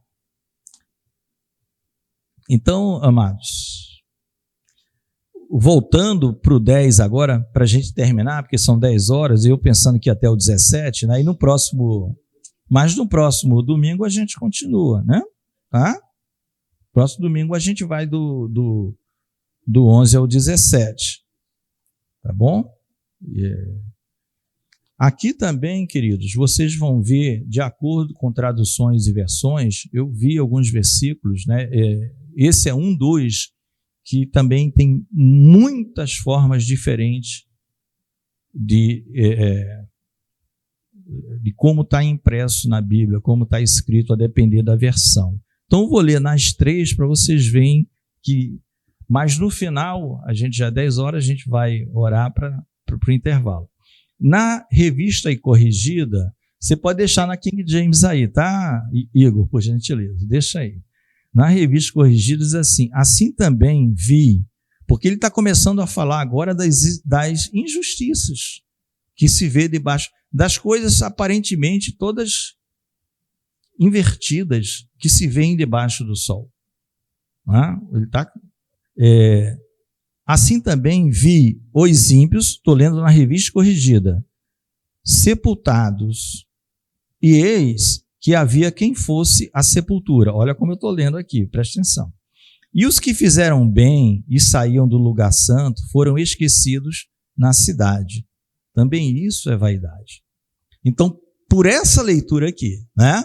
Speaker 1: Então, amados, voltando para o 10 agora, para a gente terminar, porque são 10 horas, e eu pensando que até o 17, né? E no próximo domingo a gente continua, né? Tá? Próximo domingo a gente vai do 11 ao 17. Tá bom? Aqui também, queridos, vocês vão ver, de acordo com traduções e versões, eu vi alguns versículos, né? Esse é um dos que também tem muitas formas diferentes de como está impresso na Bíblia, como está escrito, a depender da versão. Então, eu vou ler nas 3 para vocês verem que... Mas no final, a gente já 10 horas, a gente vai orar para o intervalo. Na Revista e Corrigida, você pode deixar na King James aí, tá, Igor, por gentileza, deixa aí. Na Revista Corrigida diz assim, assim também vi, porque ele está começando a falar agora das injustiças que se vê debaixo, das coisas aparentemente todas invertidas que se vêem debaixo do sol. Ele está... assim também vi os ímpios, estou lendo na Revista Corrigida, sepultados, e eis que havia quem fosse a sepultura. Olha como eu estou lendo aqui, presta atenção. E os que fizeram bem e saíam do lugar santo foram esquecidos na cidade. Também isso é vaidade. Então, por essa leitura aqui, né?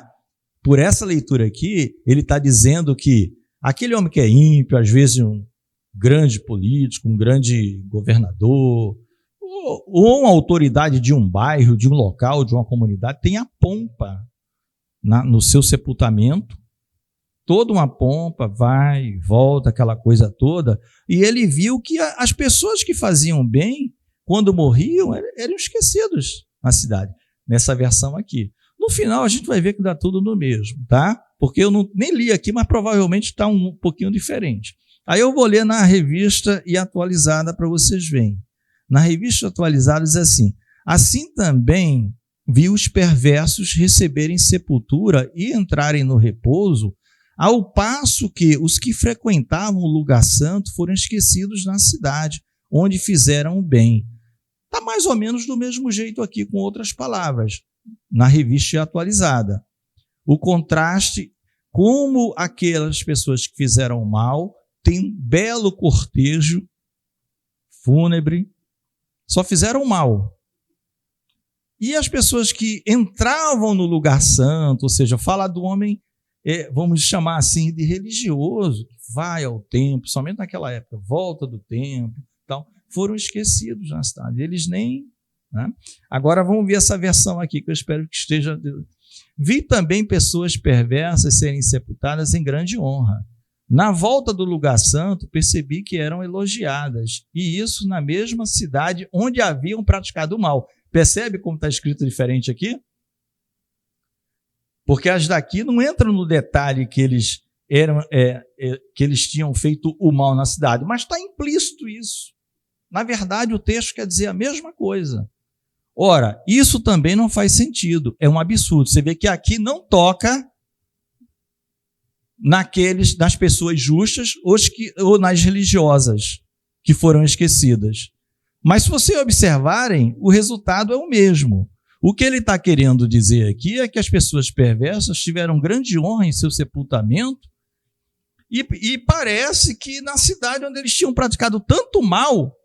Speaker 1: Por essa leitura aqui, ele está dizendo que aquele homem que é ímpio, às vezes um grande político, um grande governador, ou uma autoridade de um bairro, de um local, de uma comunidade, tem a pompa no seu sepultamento, toda uma pompa, vai, volta, aquela coisa toda, e ele viu que as pessoas que faziam bem, quando morriam, eram esquecidos na cidade, nessa versão aqui. No final, a gente vai ver que dá tudo no mesmo, tá? Porque eu nem li aqui, mas provavelmente está um pouquinho diferente. Aí eu vou ler na Revista e Atualizada para vocês verem. Na Revista Atualizada diz assim, assim também vi os perversos receberem sepultura e entrarem no repouso, ao passo que os que frequentavam o lugar santo foram esquecidos na cidade, onde fizeram o bem. Está mais ou menos do mesmo jeito aqui, com outras palavras, na Revista e Atualizada. O contraste, como aquelas pessoas que fizeram mal, tem um belo cortejo fúnebre, só fizeram mal. E as pessoas que entravam no lugar santo, ou seja, fala do homem, vamos chamar assim, de religioso, que vai ao templo, somente naquela época, volta do templo, tal, foram esquecidos na cidade. Eles nem... Né? Agora vamos ver essa versão aqui, que eu espero que esteja... Vi também pessoas perversas serem sepultadas em grande honra. Na volta do lugar santo, percebi que eram elogiadas, e isso na mesma cidade onde haviam praticado o mal. Percebe como está escrito diferente aqui? Porque as daqui não entram no detalhe que eles tinham feito o mal na cidade, mas está implícito isso. Na verdade, o texto quer dizer a mesma coisa. Ora, isso também não faz sentido, é um absurdo. Você vê que aqui não toca nas pessoas justas ou nas religiosas que foram esquecidas. Mas se vocês observarem, o resultado é o mesmo. O que ele está querendo dizer aqui é que as pessoas perversas tiveram grande honra em seu sepultamento e parece que na cidade onde eles tinham praticado tanto mal,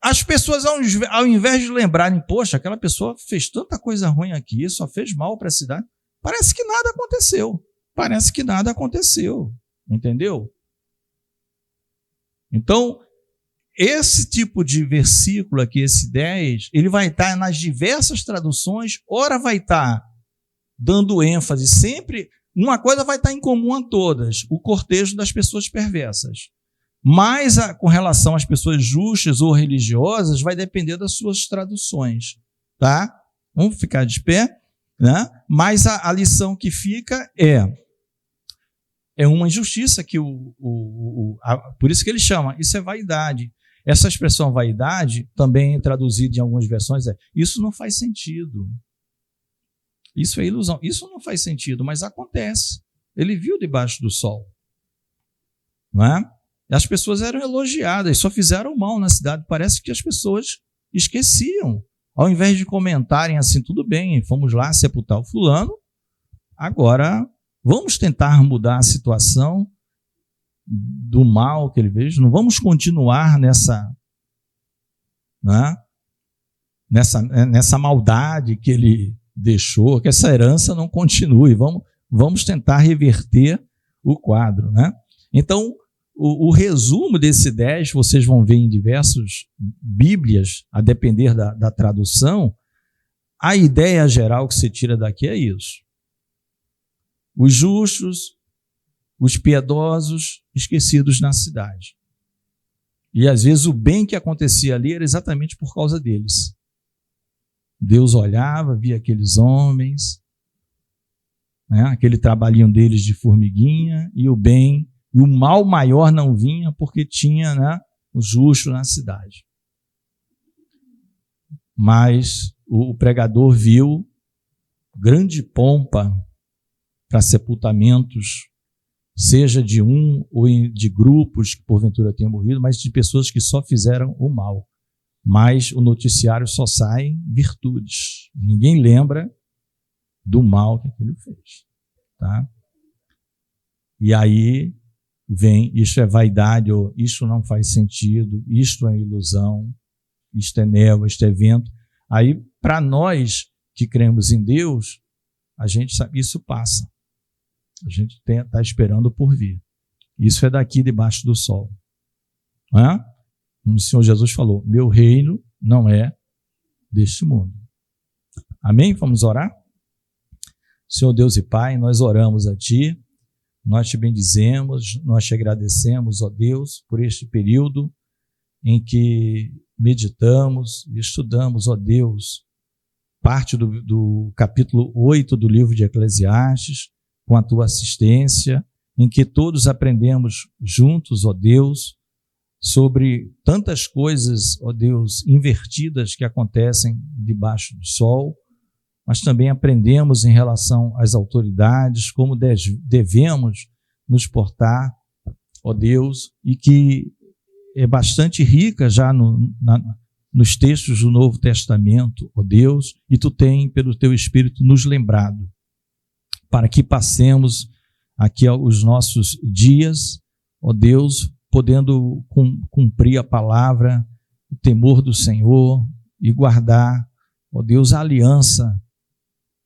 Speaker 1: as pessoas, ao invés de lembrarem, poxa, aquela pessoa fez tanta coisa ruim aqui, só fez mal para a cidade, parece que nada aconteceu. Parece que nada aconteceu, entendeu? Então, esse tipo de versículo aqui, esse 10, ele vai estar nas diversas traduções, ora vai estar dando ênfase sempre, uma coisa vai estar em comum a todas, o cortejo das pessoas perversas. Mas com relação às pessoas justas ou religiosas, vai depender das suas traduções, tá? Vamos ficar de pé, né? Mas a lição que fica é uma injustiça que por isso que ele chama, isso é vaidade. Essa expressão vaidade, também traduzida em algumas versões, isso não faz sentido. Isso é ilusão. Isso não faz sentido, mas acontece. Ele viu debaixo do sol. Não é? As pessoas eram elogiadas, só fizeram mal na cidade. Parece que as pessoas esqueciam. Ao invés de comentarem assim, tudo bem, fomos lá sepultar o fulano, agora vamos tentar mudar a situação do mal que ele veio. Não vamos continuar nessa maldade que ele deixou, que essa herança não continue. Vamos tentar reverter o quadro, né? Então, o resumo desse 10, vocês vão ver em diversas bíblias, a depender da tradução, a ideia geral que se tira daqui é isso. Os justos, os piedosos, esquecidos na cidade. E às vezes o bem que acontecia ali era exatamente por causa deles. Deus olhava, via aqueles homens, né, aquele trabalhinho deles de formiguinha, e o bem, e o mal maior não vinha porque tinha, né, o justo na cidade. Mas o pregador viu grande pompa para sepultamentos, seja de um ou de grupos que porventura tenham morrido, mas de pessoas que só fizeram o mal. Mas o noticiário só sai virtudes. Ninguém lembra do mal que aquele fez. Tá? E aí vem, isto é vaidade, ou isto não faz sentido, isto é ilusão, isto é névoa, isto é vento. Aí, para nós que cremos em Deus, a gente sabe, isso passa. A gente está esperando por vir. Isso é daqui debaixo do sol. Não é? Como o Senhor Jesus falou, meu reino não é deste mundo. Amém? Vamos orar? Senhor Deus e Pai, nós oramos a Ti, nós Te bendizemos, nós Te agradecemos, ó Deus, por este período em que meditamos e estudamos, ó Deus, parte do capítulo 8 do livro de Eclesiastes, com a Tua assistência, em que todos aprendemos juntos, ó Deus, sobre tantas coisas, ó Deus, invertidas que acontecem debaixo do sol, mas também aprendemos em relação às autoridades, como devemos nos portar, ó Deus, e que é bastante rica já nos textos do Novo Testamento, ó Deus, e Tu tem, pelo Teu Espírito, nos lembrado, para que passemos aqui os nossos dias, ó Deus, podendo cumprir a palavra, o temor do Senhor e guardar, ó Deus, a aliança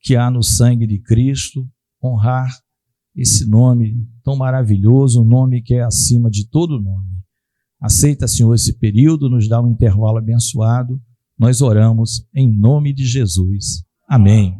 Speaker 1: que há no sangue de Cristo, honrar esse nome tão maravilhoso, um nome que é acima de todo nome. Aceita, Senhor, esse período, nos dá um intervalo abençoado, nós oramos em nome de Jesus. Amém.